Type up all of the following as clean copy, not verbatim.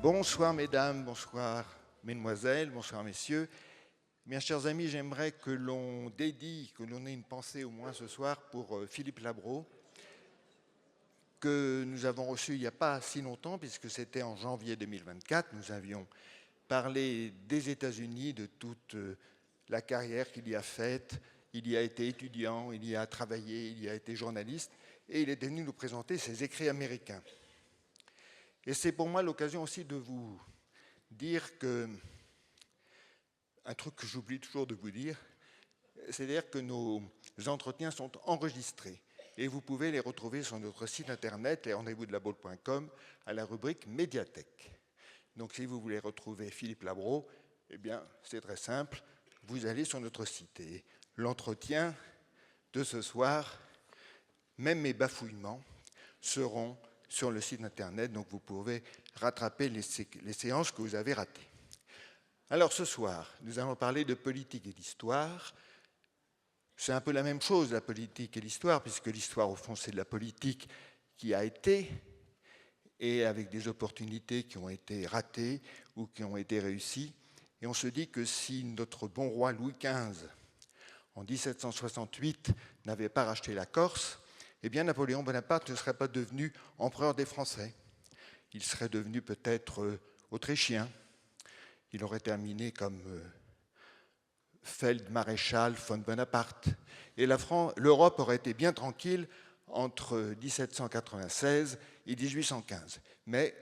Bonsoir mesdames, bonsoir mesdemoiselles, bonsoir messieurs. Mes chers amis, j'aimerais que l'on dédie, que l'on ait une pensée au moins ce soir pour Philippe Labro, que nous avons reçu il n'y a pas si longtemps, puisque c'était en janvier 2024. Nous avions parlé des États-Unis, de toute la carrière qu'il y a faite. Il y a été étudiant, il y a travaillé, il y a été journaliste, et il est venu nous présenter ses écrits américains. Et c'est pour moi l'occasion aussi de vous dire que, un truc que j'oublie toujours de vous dire, c'est-à-dire que nos entretiens sont enregistrés et vous pouvez les retrouver sur notre site internet, lesrendez-vous-de-la-Baule.com, à la rubrique médiathèque. Donc si vous voulez retrouver Philippe Labro, eh bien c'est très simple, vous allez sur notre site. Et l'entretien de ce soir, même mes bafouillements, seront sur le site internet, donc vous pouvez rattraper les séances que vous avez ratées. Alors ce soir, nous allons parler de politique et d'histoire. C'est un peu la même chose, la politique et l'histoire, puisque l'histoire, au fond, c'est de la politique qui a été, et avec des opportunités qui ont été ratées ou qui ont été réussies. Et on se dit que si notre bon roi Louis XV, en 1768, n'avait pas racheté la Corse, eh bien Napoléon Bonaparte ne serait pas devenu empereur des Français. Il serait devenu peut-être autrichien. Il aurait terminé comme Feldmaréchal von Bonaparte. Et l'Europe aurait été bien tranquille entre 1796 et 1815. Mais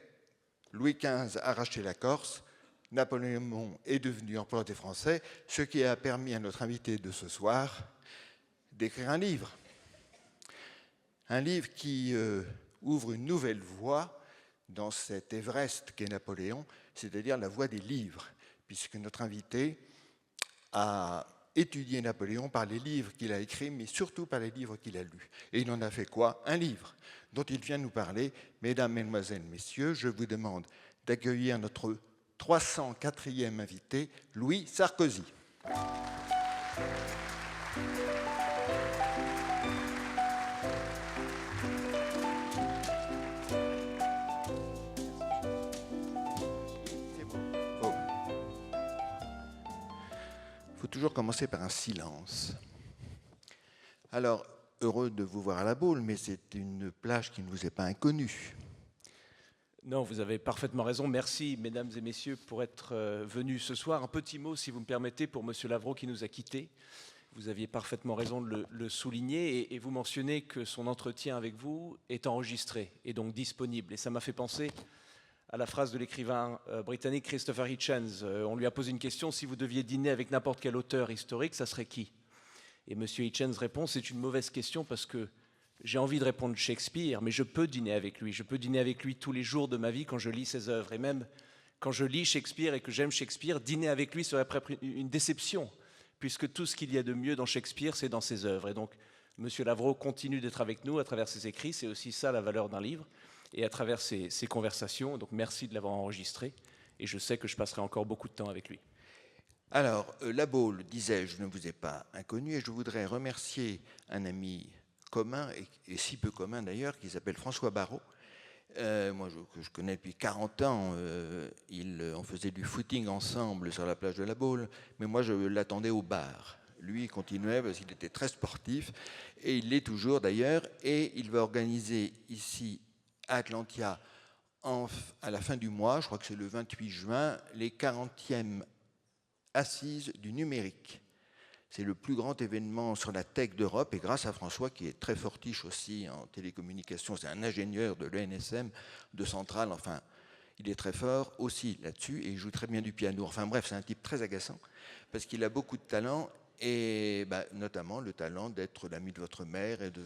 Louis XV a racheté la Corse, Napoléon est devenu empereur des Français, ce qui a permis à notre invité de ce soir d'écrire un livre. Un livre qui ouvre une nouvelle voie dans cet Everest qu'est Napoléon, c'est-à-dire la voie des livres, puisque notre invité a étudié Napoléon par les livres qu'il a écrits, mais surtout par les livres qu'il a lus. Et il en a fait quoi? Un livre dont il vient nous parler. Mesdames, Mesdemoiselles, Messieurs, je vous demande d'accueillir notre 304e invité, Louis Sarkozy. Il faut toujours commencer par un silence. Alors, heureux de vous voir à la Baule, mais c'est une plage qui ne vous est pas inconnue. Non, vous avez parfaitement raison. Merci, mesdames et messieurs, pour être venus ce soir. Un petit mot, si vous me permettez, pour M. Labro qui nous a quittés. Vous aviez parfaitement raison de le souligner et vous mentionnez que son entretien avec vous est enregistré et donc disponible. Et ça m'a fait penser à la phrase de l'écrivain britannique Christopher Hitchens. On lui a posé une question, si vous deviez dîner avec n'importe quel auteur historique, ça serait qui? Et M. Hitchens répond, c'est une mauvaise question parce que j'ai envie de répondre Shakespeare, mais je peux dîner avec lui. Je peux dîner avec lui tous les jours de ma vie quand je lis ses œuvres. Et même quand je lis Shakespeare et que j'aime Shakespeare, dîner avec lui serait une déception, puisque tout ce qu'il y a de mieux dans Shakespeare, c'est dans ses œuvres. Et donc, M. Labro continue d'être avec nous à travers ses écrits. C'est aussi ça la valeur d'un livre, et à travers ses conversations. Donc, merci de l'avoir enregistré. Et je sais que je passerai encore beaucoup de temps avec lui. Alors, La Baule, disais-je, ne vous est pas inconnu, et je voudrais remercier un ami commun, et si peu commun d'ailleurs, qui s'appelle François Barrault. Que je connais depuis 40 ans, on faisait du footing ensemble sur la plage de la Baule, mais moi je l'attendais au bar. Lui, il continuait parce qu'il était très sportif, et il l'est toujours d'ailleurs, et il va organiser ici à Atlantia, à la fin du mois, je crois que c'est le 28 juin, les 40e assises du numérique. C'est le plus grand événement sur la tech d'Europe, et grâce à François, qui est très fortiche aussi en télécommunications, c'est un ingénieur de l'ENSM, de Centrale, enfin, il est très fort aussi là-dessus, et il joue très bien du piano. Enfin bref, c'est un type très agaçant, parce qu'il a beaucoup de talent, et notamment le talent d'être l'ami de votre mère et de...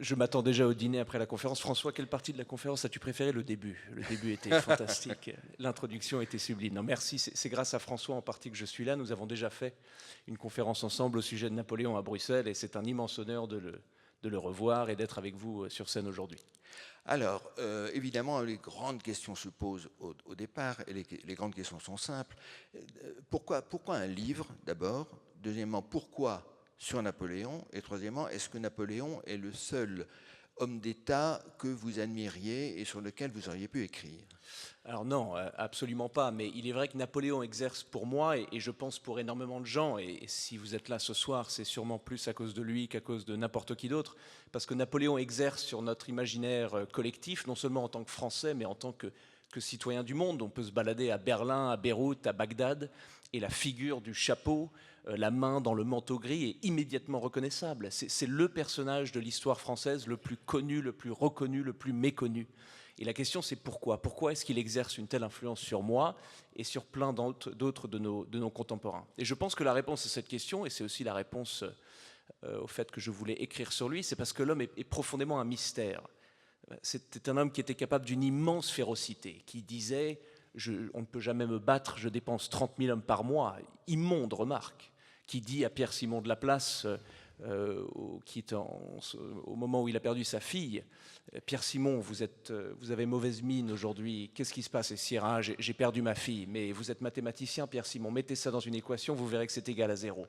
Je m'attends déjà au dîner après la conférence. François, quelle partie de la conférence as-tu préféré? Le début. Le début était fantastique. L'introduction était sublime. Non, merci. C'est grâce à François en partie que je suis là. Nous avons déjà fait une conférence ensemble au sujet de Napoléon à Bruxelles et c'est un immense honneur de le revoir et d'être avec vous sur scène aujourd'hui. Alors, évidemment, les grandes questions se posent au départ, et les grandes questions sont simples. Pourquoi un livre, d'abord? Deuxièmement, pourquoi sur Napoléon? Et troisièmement, est-ce que Napoléon est le seul homme d'État que vous admiriez et sur lequel vous auriez pu écrire? Alors non, absolument pas, mais il est vrai que Napoléon exerce pour moi, et je pense pour énormément de gens, et si vous êtes là ce soir, c'est sûrement plus à cause de lui qu'à cause de n'importe qui d'autre, parce que Napoléon exerce sur notre imaginaire collectif, non seulement en tant que Français, mais en tant que citoyen du monde. On peut se balader à Berlin, à Beyrouth, à Bagdad, et la figure du chapeau, la main dans le manteau gris est immédiatement reconnaissable. C'est le personnage de l'histoire française le plus connu, le plus reconnu, le plus méconnu. Et la question, c'est pourquoi? Pourquoi est-ce qu'il exerce une telle influence sur moi et sur plein d'autres de nos contemporains? Et je pense que la réponse à cette question, et c'est aussi la réponse au fait que je voulais écrire sur lui, c'est parce que l'homme est profondément un mystère. C'était un homme qui était capable d'une immense férocité, qui disait on ne peut jamais me battre, je dépense 30 000 hommes par mois. Immonde remarque. Qui dit à Pierre Simon de Laplace, au moment où il a perdu sa fille, Pierre Simon, vous avez mauvaise mine aujourd'hui, qu'est-ce qui se passe? Et Syrah, j'ai perdu ma fille, mais vous êtes mathématicien, Pierre Simon, mettez ça dans une équation, vous verrez que c'est égal à 0.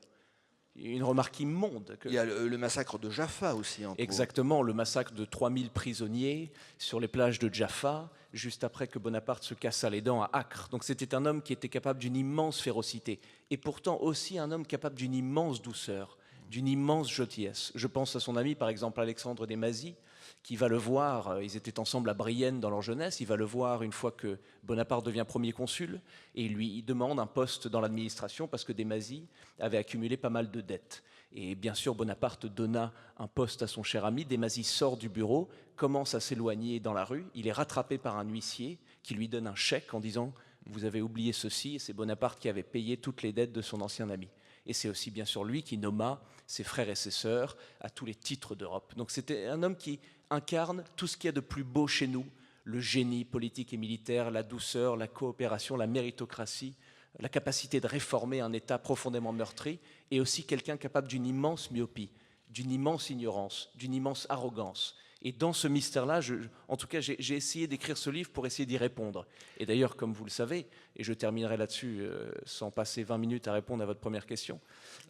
Une remarque immonde. Il y a le massacre de Jaffa aussi. Exactement, le massacre de 3000 prisonniers sur les plages de Jaffa, juste après que Bonaparte se cassa les dents à Acre. Donc c'était un homme qui était capable d'une immense férocité, et pourtant aussi un homme capable d'une immense douceur, d'une immense gentillesse. Je pense à son ami, par exemple, Alexandre Desmazis, qui va le voir, ils étaient ensemble à Brienne dans leur jeunesse, il va le voir une fois que Bonaparte devient premier consul, et il lui demande un poste dans l'administration parce que Desmazis avait accumulé pas mal de dettes. Et bien sûr, Bonaparte donna un poste à son cher ami. Desmazis sort du bureau, commence à s'éloigner dans la rue, il est rattrapé par un huissier qui lui donne un chèque en disant « Vous avez oublié ceci », et c'est Bonaparte qui avait payé toutes les dettes de son ancien ami. Et c'est aussi bien sûr lui qui nomma ses frères et ses sœurs à tous les titres d'Europe. Donc c'était un homme qui incarne tout ce qu'il y a de plus beau chez nous, le génie politique et militaire, la douceur, la coopération, la méritocratie, la capacité de réformer un État profondément meurtri, et aussi quelqu'un capable d'une immense myopie, d'une immense ignorance, d'une immense arrogance. Et dans ce mystère-là, en tout cas, j'ai essayé d'écrire ce livre pour essayer d'y répondre. Et d'ailleurs, comme vous le savez, et je terminerai là-dessus sans passer 20 minutes à répondre à votre première question,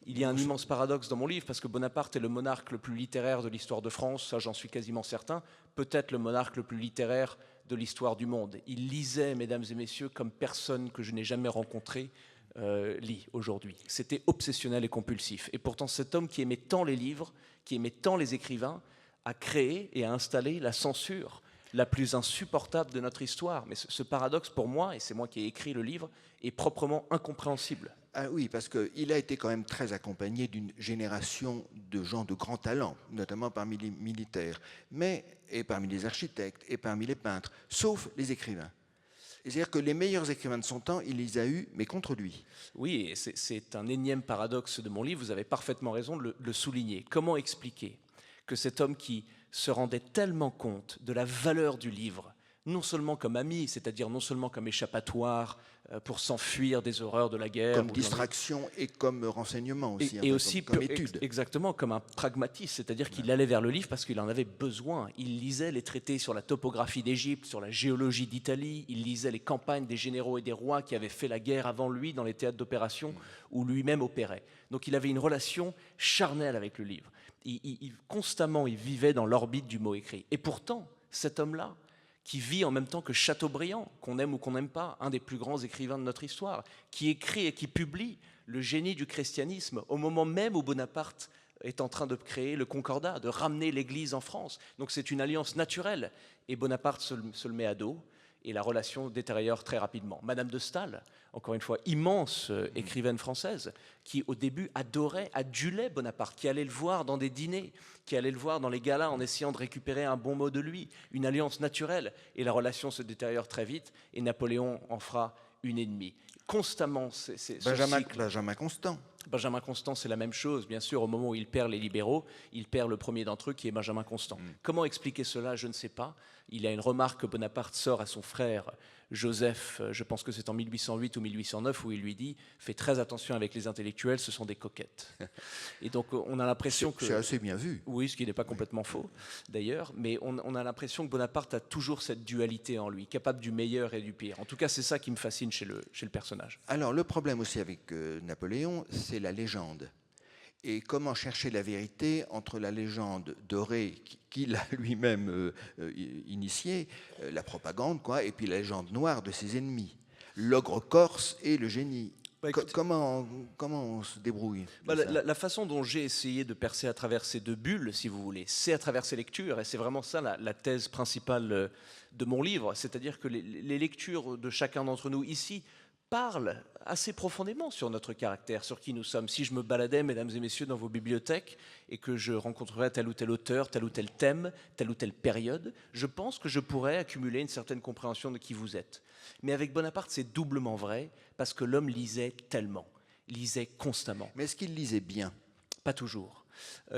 il y a un immense paradoxe dans mon livre, parce que Bonaparte est le monarque le plus littéraire de l'histoire de France, ça j'en suis quasiment certain, peut-être le monarque le plus littéraire de l'histoire du monde. Il lisait, mesdames et messieurs, comme personne que je n'ai jamais rencontré lit aujourd'hui. C'était obsessionnel et compulsif. Et pourtant, cet homme qui aimait tant les livres, qui aimait tant les écrivains, a créé et a installé la censure la plus insupportable de notre histoire. Mais ce paradoxe, pour moi, et c'est moi qui ai écrit le livre, est proprement incompréhensible. Ah oui, parce qu'il a été quand même très accompagné d'une génération de gens de grand talent, notamment parmi les militaires, et parmi les architectes, et parmi les peintres, sauf les écrivains. C'est-à-dire que les meilleurs écrivains de son temps, il les a eus, mais contre lui. Oui, et c'est un énième paradoxe de mon livre, vous avez parfaitement raison de le souligner. Comment expliquer que cet homme qui se rendait tellement compte de la valeur du livre, non seulement comme ami, c'est-à-dire non seulement comme échappatoire pour s'enfuir des horreurs de la guerre. Comme distraction et comme renseignement aussi. Et aussi comme étude. Exactement, comme un pragmatiste, c'est-à-dire qu'il allait vers le livre parce qu'il en avait besoin. Il lisait les traités sur la topographie d'Égypte, sur la géologie d'Italie, il lisait les campagnes des généraux et des rois qui avaient fait la guerre avant lui dans les théâtres d'opération où lui-même opérait. Donc il avait une relation charnelle avec le livre. Constamment, il vivait dans l'orbite du mot écrit. Et pourtant, cet homme-là, qui vit en même temps que Chateaubriand, qu'on aime ou qu'on n'aime pas, un des plus grands écrivains de notre histoire, qui écrit et qui publie le génie du christianisme au moment même où Bonaparte est en train de créer le Concordat, de ramener l'Église en France. Donc c'est une alliance naturelle. Et Bonaparte se le met à dos, et la relation détériore très rapidement. Madame de Staël, encore une fois, immense écrivaine française, qui au début adulait Bonaparte, qui allait le voir dans des dîners, qui allait le voir dans les galas en essayant de récupérer un bon mot de lui, une alliance naturelle. Et la relation se détériore très vite, et Napoléon en fera une ennemie. Constamment, c'est Benjamin Constant. Benjamin Constant, c'est la même chose. Bien sûr, au moment où il perd les libéraux, il perd le premier d'entre eux, qui est Benjamin Constant. Comment expliquer cela? Je ne sais pas. Il y a une remarque que Bonaparte sort à son frère Joseph, je pense que c'est en 1808 ou 1809, où il lui dit « Fais très attention avec les intellectuels, ce sont des coquettes. » Et donc, on a l'impression que... C'est assez bien vu. Oui, ce qui n'est pas complètement faux, d'ailleurs. Mais on a l'impression que Bonaparte a toujours cette dualité en lui, capable du meilleur et du pire. En tout cas, c'est ça qui me fascine chez le personnage. Alors, le problème aussi avec Napoléon, c'est la légende. Et comment chercher la vérité entre la légende dorée qu'il a lui-même initiée, la propagande, quoi, et puis la légende noire de ses ennemis, l'ogre corse et le génie. Bah, écoutez, Comment on se débrouille de bah, ça? la façon dont j'ai essayé de percer à travers ces deux bulles, si vous voulez, c'est à travers ces lectures, et c'est vraiment ça la thèse principale de mon livre, c'est-à-dire que les lectures de chacun d'entre nous ici parlent assez profondément sur notre caractère, sur qui nous sommes. Si je me baladais, mesdames et messieurs, dans vos bibliothèques et que je rencontrerais tel ou tel auteur, tel ou tel thème, telle ou telle période, je pense que je pourrais accumuler une certaine compréhension de qui vous êtes. Mais avec Bonaparte, c'est doublement vrai, parce que l'homme lisait tellement, lisait constamment. Mais est-ce qu'il lisait bien? Pas toujours.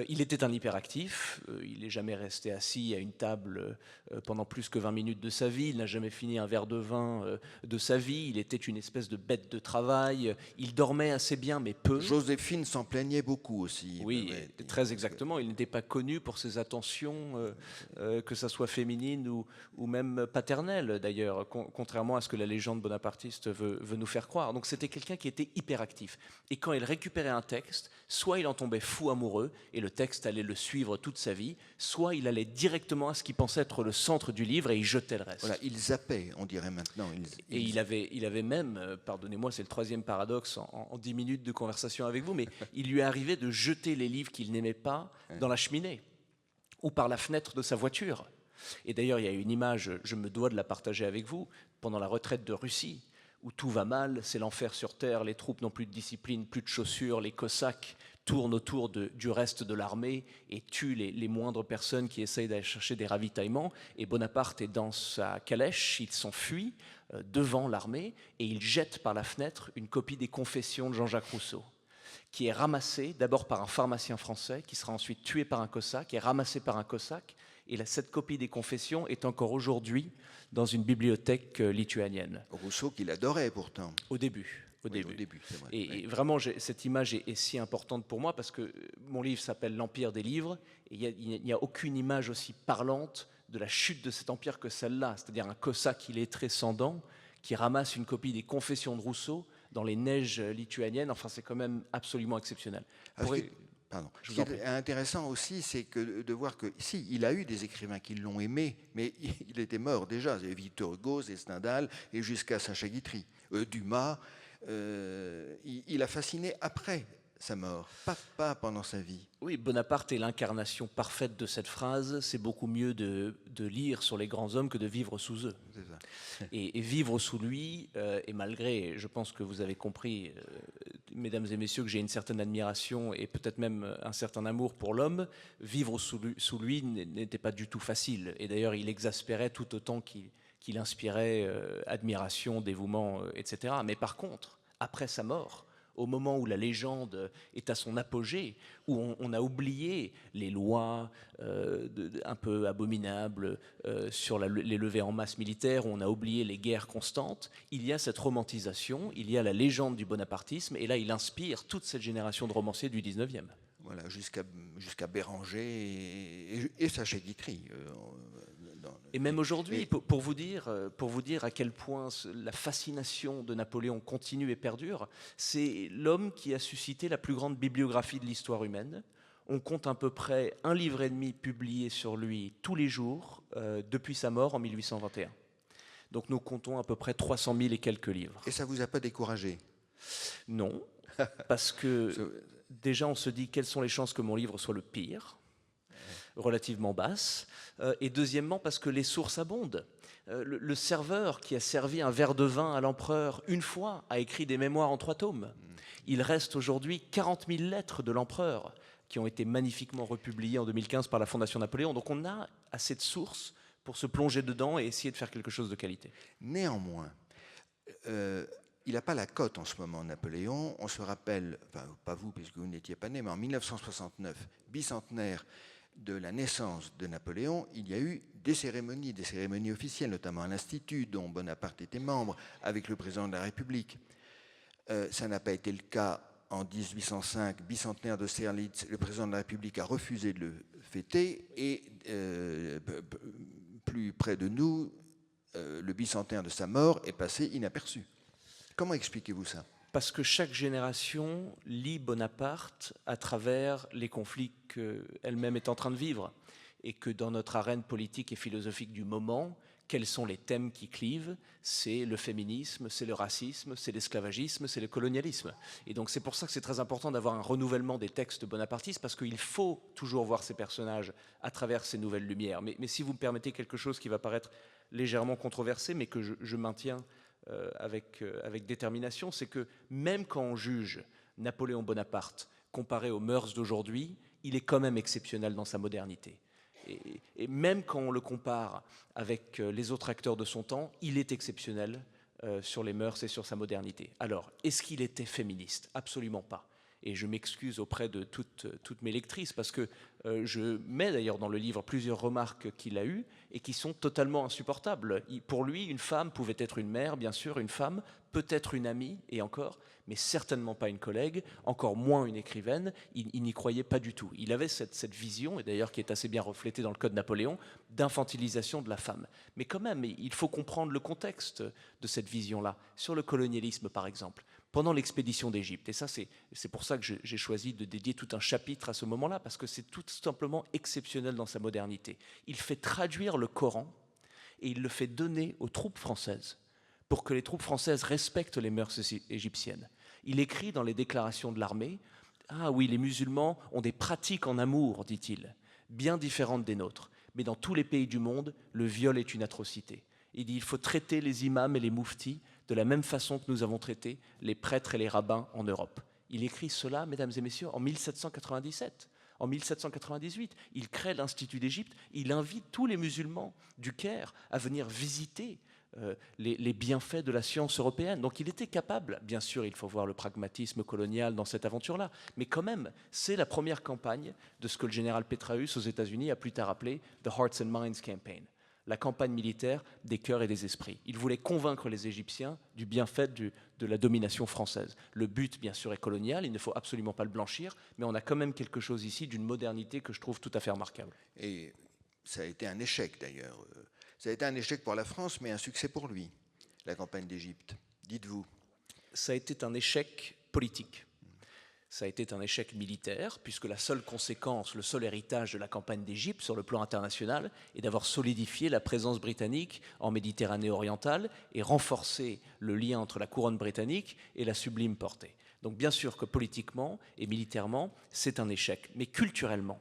Il était un hyperactif, il n'est jamais resté assis à une table pendant plus que 20 minutes de sa vie, il n'a jamais fini un verre de vin de sa vie, il était une espèce de bête de travail, il dormait assez bien mais peu. Joséphine s'en plaignait beaucoup aussi. Oui, très exactement, il n'était pas connu pour ses attentions, que ça soit féminine ou même paternelle d'ailleurs, contrairement à ce que la légende bonapartiste veut nous faire croire. Donc c'était quelqu'un qui était hyperactif. Et quand il récupérait un texte, soit il en tombait fou amoureux, et le texte allait le suivre toute sa vie, soit il allait directement à ce qu'il pensait être le centre du livre et il jetait le reste. Voilà, il zappait, on dirait maintenant. Et il avait même, pardonnez-moi, c'est le troisième paradoxe en 10 minutes de conversation avec vous, mais il lui arrivait de jeter les livres qu'il n'aimait pas dans la cheminée ou par la fenêtre de sa voiture. Et d'ailleurs, il y a une image, je me dois de la partager avec vous, pendant la retraite de Russie, où tout va mal, c'est l'enfer sur terre, les troupes n'ont plus de discipline, plus de chaussures, les Cosaques tournent autour du reste de l'armée et tuent les moindres personnes qui essayent d'aller chercher des ravitaillements. Et Bonaparte est dans sa calèche, il s'enfuit devant l'armée et il jette par la fenêtre une copie des Confessions de Jean-Jacques Rousseau, qui est ramassée d'abord par un pharmacien français, qui sera ensuite tué par un Cosaque, qui est ramassé par un Cosaque. Et cette copie des Confessions est encore aujourd'hui dans une bibliothèque lituanienne. Rousseau qu'il adorait pourtant. Au début. Au Oui, début. C'est vrai. Et vraiment, cette image est si importante pour moi parce que mon livre s'appelle L'Empire des livres et il n'y a aucune image aussi parlante de la chute de cet empire que celle-là, c'est-à-dire un Cosaque illettré sans dents qui ramasse une copie des Confessions de Rousseau dans les neiges lituaniennes. Enfin, c'est quand même absolument exceptionnel. Pardon. Ce qui est intéressant aussi, c'est que de voir que, si, il a eu des écrivains qui l'ont aimé, mais il était mort déjà. Victor Hugo, Stendhal, et jusqu'à Sacha Guitry. Dumas, il a fasciné après sa mort, pas pendant sa vie. Oui, Bonaparte est l'incarnation parfaite de cette phrase. C'est beaucoup mieux de lire sur les grands hommes que de vivre sous eux. C'est ça. Et vivre sous lui, et malgré, je pense que vous avez compris, mesdames et messieurs, que j'ai une certaine admiration et peut-être même un certain amour pour l'homme, vivre sous lui n'était pas du tout facile. Et d'ailleurs, il exaspérait tout autant qu'il inspirait admiration, dévouement, etc. Mais par contre, après sa mort, au moment où la légende est à son apogée, où on a oublié les lois un peu abominables sur les levées en masse militaires, où on a oublié les guerres constantes, il y a cette romantisation, il y a la légende du bonapartisme, et là il inspire toute cette génération de romanciers du 19e. Voilà, jusqu'à Béranger et Sacha Guitry. Et même aujourd'hui, pour vous dire à quel point la fascination de Napoléon continue et perdure, c'est l'homme qui a suscité la plus grande bibliographie de l'histoire humaine. On compte à peu près 1,5 livre publié sur lui tous les jours depuis sa mort en 1821. Donc nous comptons à peu près 300 000 et quelques livres. Et ça ne vous a pas découragé? Non, parce que déjà on se dit quelles sont les chances que mon livre soit le pire, relativement basse, et deuxièmement parce que les sources abondent. Le serveur qui a servi un verre de vin à l'empereur une fois a écrit des mémoires en 3 tomes. Il reste aujourd'hui 40 000 lettres de l'empereur qui ont été magnifiquement republiées en 2015 par la Fondation Napoléon. Donc on a assez de sources pour se plonger dedans et essayer de faire quelque chose de qualité. Néanmoins, il n'a pas la cote en ce moment, Napoléon. On se rappelle, enfin pas vous puisque vous n'étiez pas né, mais en 1969, bicentenaire de la naissance de Napoléon, il y a eu des cérémonies officielles, notamment à l'Institut, dont Bonaparte était membre, avec le président de la République. Ça n'a pas été le cas en 1805, bicentenaire d'Austerlitz. Le président de la République a refusé de le fêter, et plus près de nous, le bicentenaire de sa mort est passé inaperçu. Comment expliquez-vous ça ? Parce que chaque génération lit Bonaparte à travers les conflits qu'elle-même est en train de vivre. Et que dans notre arène politique et philosophique du moment, quels sont les thèmes qui clivent? C'est le féminisme, c'est le racisme, c'est l'esclavagisme, c'est le colonialisme. Et donc c'est pour ça que c'est très important d'avoir un renouvellement des textes bonapartistes, parce qu'il faut toujours voir ces personnages à travers ces nouvelles lumières. Mais si vous me permettez quelque chose qui va paraître légèrement controversé, mais que je maintiens avec détermination, c'est que même quand on juge Napoléon Bonaparte comparé aux mœurs d'aujourd'hui, il est quand même exceptionnel dans sa modernité. Et même quand on le compare avec les autres acteurs de son temps, il est exceptionnel sur les mœurs et sur sa modernité. Alors, est-ce qu'il était féministe? Absolument pas. Et je m'excuse auprès de toutes mes lectrices, parce que je mets d'ailleurs dans le livre plusieurs remarques qu'il a eues et qui sont totalement insupportables. Pour lui, une femme pouvait être une mère, bien sûr, une femme, peut-être une amie, et encore, mais certainement pas une collègue, encore moins une écrivaine. Il n'y croyait pas du tout. Il avait cette vision, et d'ailleurs qui est assez bien reflétée dans le Code Napoléon, d'infantilisation de la femme. Mais quand même, il faut comprendre le contexte de cette vision-là. Sur le colonialisme, par exemple, pendant l'expédition d'Égypte, et ça c'est pour ça que j'ai choisi de dédier tout un chapitre à ce moment-là, parce que c'est tout simplement exceptionnel dans sa modernité. Il fait traduire le Coran et il le fait donner aux troupes françaises pour que les troupes françaises respectent les mœurs égyptiennes. Il écrit dans les déclarations de l'armée « Ah oui, les musulmans ont des pratiques en amour, dit-il, bien différentes des nôtres, mais dans tous les pays du monde, le viol est une atrocité. Il dit « Il faut traiter les imams et les mouftis de la même façon que nous avons traité les prêtres et les rabbins en Europe. » Il écrit cela, mesdames et messieurs, en 1797. En 1798, il crée l'Institut d'Égypte, il invite tous les musulmans du Caire à venir visiter les bienfaits de la science européenne. Donc il était capable, bien sûr, il faut voir le pragmatisme colonial dans cette aventure-là, mais quand même, c'est la première campagne de ce que le général Petraeus aux États-Unis a plus tard appelé « The Hearts and Minds Campaign », la campagne militaire des cœurs et des esprits. Il voulait convaincre les Égyptiens du bienfait de la domination française. Le but, bien sûr, est colonial, il ne faut absolument pas le blanchir, mais on a quand même quelque chose ici d'une modernité que je trouve tout à fait remarquable. Et ça a été un échec, d'ailleurs. Ça a été un échec pour la France, mais un succès pour lui, la campagne d'Égypte. Dites-vous. Ça a été un échec politique. Ça a été un échec militaire, puisque la seule conséquence, le seul héritage de la campagne d'Égypte sur le plan international est d'avoir solidifié la présence britannique en Méditerranée orientale et renforcé le lien entre la couronne britannique et la sublime Portée. Donc bien sûr que politiquement et militairement, c'est un échec. Mais culturellement,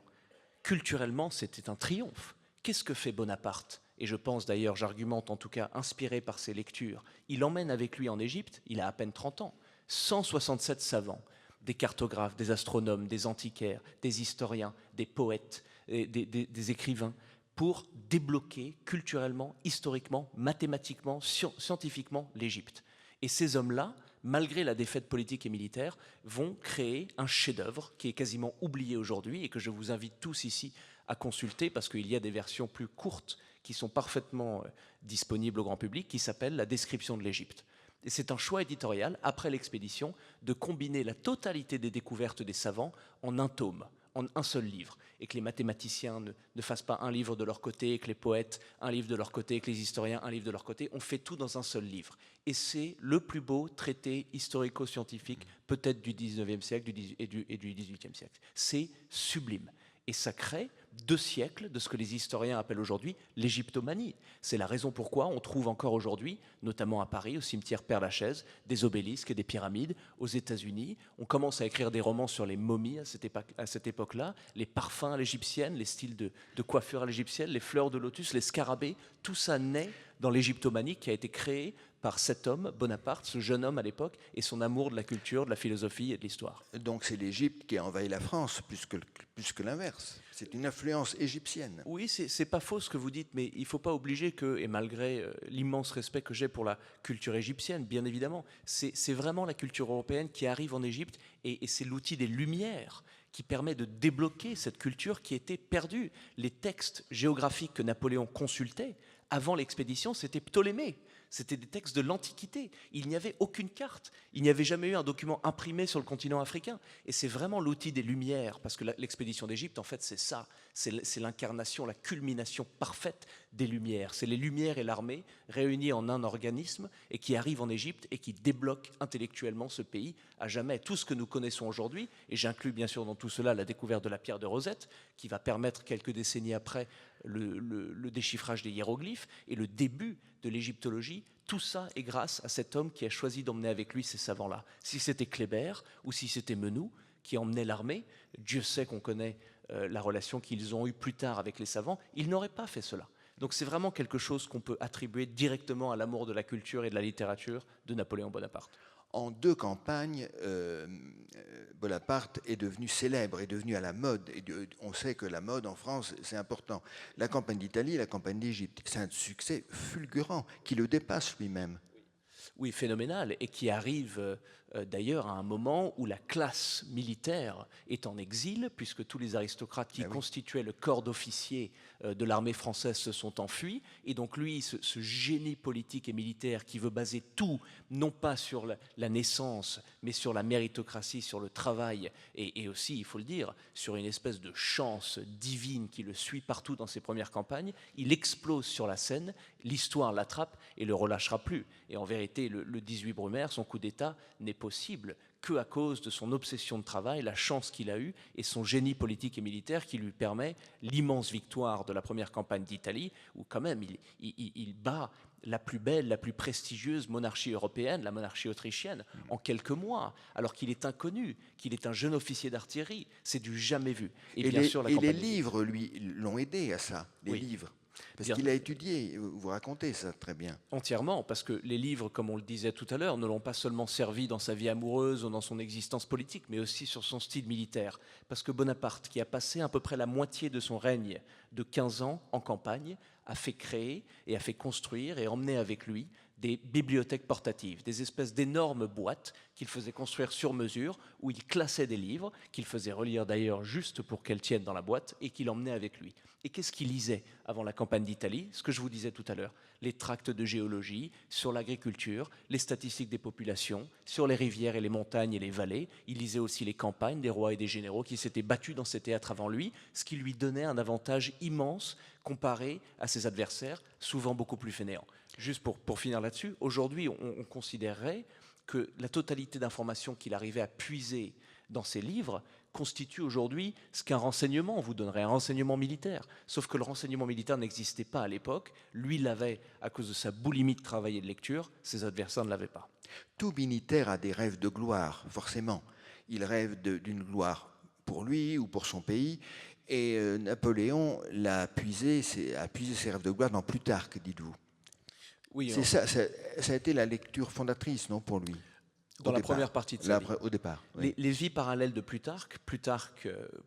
c'était un triomphe. Qu'est-ce que fait Bonaparte? Et je pense d'ailleurs, j'argumente en tout cas, inspiré par ses lectures. Il emmène avec lui en Égypte, il a à peine 30 ans, 167 savants, des cartographes, des astronomes, des antiquaires, des historiens, des poètes, des écrivains, pour débloquer culturellement, historiquement, mathématiquement, scientifiquement l'Égypte. Et ces hommes-là, malgré la défaite politique et militaire, vont créer un chef-d'œuvre qui est quasiment oublié aujourd'hui et que je vous invite tous ici à consulter, parce qu'il y a des versions plus courtes qui sont parfaitement disponibles au grand public, qui s'appellent La description de l'Égypte. Et c'est un choix éditorial, après l'expédition, de combiner la totalité des découvertes des savants en un tome, en un seul livre, et que les mathématiciens ne fassent pas un livre de leur côté, et que les poètes un livre de leur côté, et que les historiens un livre de leur côté. On fait tout dans un seul livre. Et c'est le plus beau traité historico-scientifique, peut-être du 19e siècle et du 18e siècle. C'est sublime. Et ça crée 2 siècles de ce que les historiens appellent aujourd'hui l'égyptomanie. C'est la raison pourquoi on trouve encore aujourd'hui, notamment à Paris, au cimetière Père-Lachaise, des obélisques et des pyramides. Aux États-Unis, on commence à écrire des romans sur les momies à cette époque-là, les parfums à l'égyptienne, les styles de coiffure à l'égyptienne, les fleurs de lotus, les scarabées. Tout ça naît dans l'égyptomanie qui a été créée par cet homme, Bonaparte, ce jeune homme à l'époque, et son amour de la culture, de la philosophie et de l'histoire. Donc c'est l'Égypte qui a envahi la France, plus que l'inverse. C'est une influence égyptienne. Oui, c'est pas faux ce que vous dites, mais il ne faut pas obliger que, et malgré l'immense respect que j'ai pour la culture égyptienne, bien évidemment, c'est vraiment la culture européenne qui arrive en Égypte, et c'est l'outil des Lumières qui permet de débloquer cette culture qui était perdue. Les textes géographiques que Napoléon consultait avant l'expédition, c'était Ptolémée. C'était des textes de l'Antiquité. Il n'y avait aucune carte. Il n'y avait jamais eu un document imprimé sur le continent africain. Et c'est vraiment l'outil des Lumières, parce que l'expédition d'Égypte, en fait, c'est ça. C'est l'incarnation, la culmination parfaite des Lumières. C'est les Lumières et l'armée réunis en un organisme et qui arrivent en Égypte et qui débloquent intellectuellement ce pays à jamais. Tout ce que nous connaissons aujourd'hui, et j'inclus bien sûr dans tout cela la découverte de la pierre de Rosette, qui va permettre quelques décennies après le déchiffrage des hiéroglyphes et le début de l'égyptologie, tout ça est grâce à cet homme qui a choisi d'emmener avec lui ces savants-là. Si c'était Kléber ou si c'était Menou qui emmenait l'armée, Dieu sait qu'on connaît la relation qu'ils ont eue plus tard avec les savants, ils n'auraient pas fait cela. Donc c'est vraiment quelque chose qu'on peut attribuer directement à l'amour de la culture et de la littérature de Napoléon Bonaparte. En 2 campagnes, Bonaparte est devenu célèbre, est devenu à la mode. Et on sait que la mode en France, c'est important. La campagne d'Italie et la campagne d'Égypte, c'est un succès fulgurant qui le dépasse lui-même. Oui, phénoménal, et qui arrive d'ailleurs à un moment où la classe militaire est en exil, puisque tous les aristocrates qui constituaient le corps d'officiers de l'armée française se sont enfuis, et donc lui, ce génie politique et militaire qui veut baser tout, non pas sur la naissance, mais sur la méritocratie, sur le travail, et aussi, il faut le dire, sur une espèce de chance divine qui le suit partout dans ses premières campagnes, il explose sur la scène, l'histoire l'attrape et le relâchera plus. Et en vérité, le 18 Brumaire, son coup d'État, n'est possible qu'à cause de son obsession de travail, la chance qu'il a eue et son génie politique et militaire qui lui permet l'immense victoire de la première campagne d'Italie, où quand même il bat la plus belle, la plus prestigieuse monarchie européenne, la monarchie autrichienne, en quelques mois, alors qu'il est inconnu, qu'il est un jeune officier d'artillerie. C'est du jamais vu. Et les livres, lui, l'ont aidé à ça, les livres. Parce qu'il a étudié, vous racontez ça très bien. Entièrement, parce que les livres, comme on le disait tout à l'heure, ne l'ont pas seulement servi dans sa vie amoureuse ou dans son existence politique, mais aussi sur son style militaire. Parce que Bonaparte, qui a passé à peu près la moitié de son règne de 15 ans en campagne, a fait créer et a fait construire et emmener avec lui des bibliothèques portatives, des espèces d'énormes boîtes qu'il faisait construire sur mesure, où il classait des livres, qu'il faisait relire d'ailleurs juste pour qu'elles tiennent dans la boîte, et qu'il emmenait avec lui. Et qu'est-ce qu'il lisait avant la campagne d'Italie? Ce que je vous disais tout à l'heure, les tracts de géologie, sur l'agriculture, les statistiques des populations, sur les rivières et les montagnes et les vallées. Il lisait aussi les campagnes des rois et des généraux qui s'étaient battus dans ces théâtres avant lui, ce qui lui donnait un avantage immense comparé à ses adversaires, souvent beaucoup plus fainéants. Juste pour finir là-dessus, aujourd'hui, on considérerait que la totalité d'informations qu'il arrivait à puiser dans ses livres constitue aujourd'hui ce qu'un renseignement vous donnerait, un renseignement militaire. Sauf que le renseignement militaire n'existait pas à l'époque. Lui l'avait à cause de sa boulimie de travail et de lecture. Ses adversaires ne l'avaient pas. Tout militaire a des rêves de gloire, forcément. Il rêve d'une gloire pour lui ou pour son pays. Et Napoléon a puisé ses rêves de gloire dans Plutarque, dites-vous. Oui, ça a été la lecture fondatrice, non, pour lui? Dans la première partie de sa vie. Au départ. Oui. Les vies parallèles de Plutarque,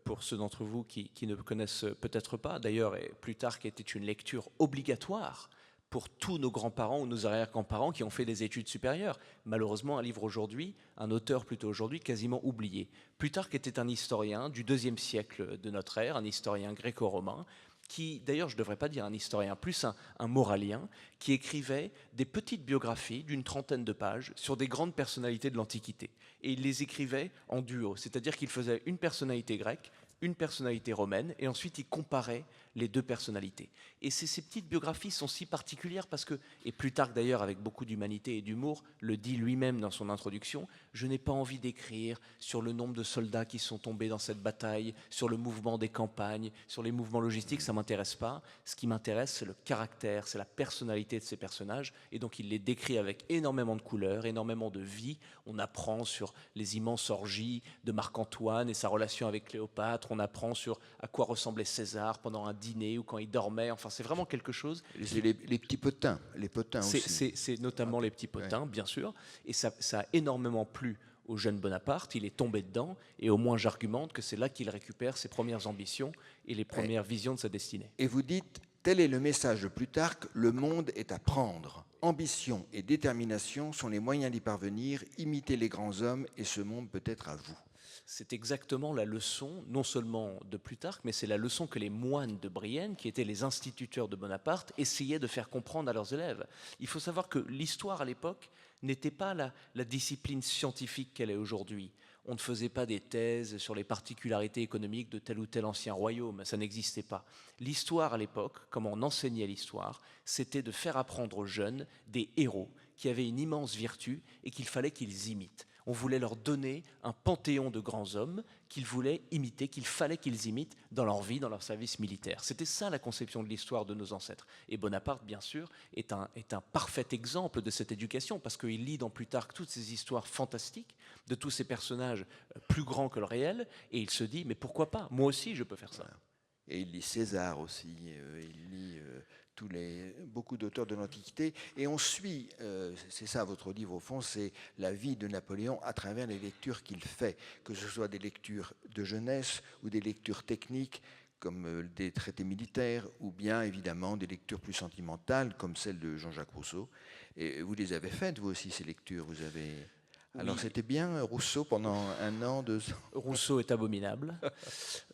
pour ceux d'entre vous qui ne connaissent peut-être pas, d'ailleurs, Plutarque était une lecture obligatoire pour tous nos grands-parents ou nos arrière-grands-parents qui ont fait des études supérieures. Malheureusement, un livre aujourd'hui, un auteur plutôt aujourd'hui, quasiment oublié. Plutarque était un historien du IIe siècle de notre ère, un historien gréco-romain, qui, d'ailleurs, je ne devrais pas dire un historien, plus un moralien, qui écrivait des petites biographies d'une trentaine de pages sur des grandes personnalités de l'Antiquité. Et il les écrivait en duo, c'est-à-dire qu'il faisait une personnalité grecque, une personnalité romaine, et ensuite il comparait les deux personnalités. Et ces petites biographies sont si particulières parce que, et Plutarque d'ailleurs avec beaucoup d'humanité et d'humour, le dit lui-même dans son introduction, je n'ai pas envie d'écrire sur le nombre de soldats qui sont tombés dans cette bataille, sur le mouvement des campagnes, sur les mouvements logistiques, ça ne m'intéresse pas. Ce qui m'intéresse, c'est le caractère, c'est la personnalité de ces personnages, et donc il les décrit avec énormément de couleurs, énormément de vie. On apprend sur les immenses orgies de Marc-Antoine et sa relation avec Cléopâtre, on apprend sur à quoi ressemblait César pendant un dîner ou quand il dormait. Enfin, c'est vraiment quelque chose. C'est les petits potins, les potins aussi. C'est notamment les petits potins, bien sûr. Et ça a énormément plu au jeune Bonaparte. Il est tombé dedans. Et au moins, j'argumente que c'est là qu'il récupère ses premières ambitions et les premières visions de sa destinée. Et vous dites, tel est le message de Plutarque, le monde est à prendre. Ambition et détermination sont les moyens d'y parvenir. Imitez les grands hommes et ce monde peut être à vous. C'est exactement la leçon, non seulement de Plutarque, mais c'est la leçon que les moines de Brienne, qui étaient les instituteurs de Bonaparte, essayaient de faire comprendre à leurs élèves. Il faut savoir que l'histoire à l'époque n'était pas la discipline scientifique qu'elle est aujourd'hui. On ne faisait pas des thèses sur les particularités économiques de tel ou tel ancien royaume, ça n'existait pas. L'histoire à l'époque, comment on enseignait l'histoire, c'était de faire apprendre aux jeunes des héros qui avaient une immense vertu et qu'il fallait qu'ils imitent. On voulait leur donner un panthéon de grands hommes qu'ils voulaient imiter, qu'il fallait qu'ils imitent dans leur vie, dans leur service militaire. C'était ça la conception de l'histoire de nos ancêtres. Et Bonaparte, bien sûr, est un parfait exemple de cette éducation, parce qu'il lit dans Plutarque toutes ces histoires fantastiques de tous ces personnages plus grands que le réel, et il se dit, mais pourquoi pas? Moi aussi, je peux faire ça. Et il lit César aussi, il lit beaucoup d'auteurs de l'Antiquité, et on suit, c'est ça votre livre au fond, c'est la vie de Napoléon à travers les lectures qu'il fait, que ce soit des lectures de jeunesse ou des lectures techniques comme des traités militaires, ou bien évidemment des lectures plus sentimentales comme celle de Jean-Jacques Rousseau. Et vous les avez faites, vous aussi, ces lectures, vous avez... Alors oui. C'était bien Rousseau pendant 1 an, 2 ans. Rousseau est abominable.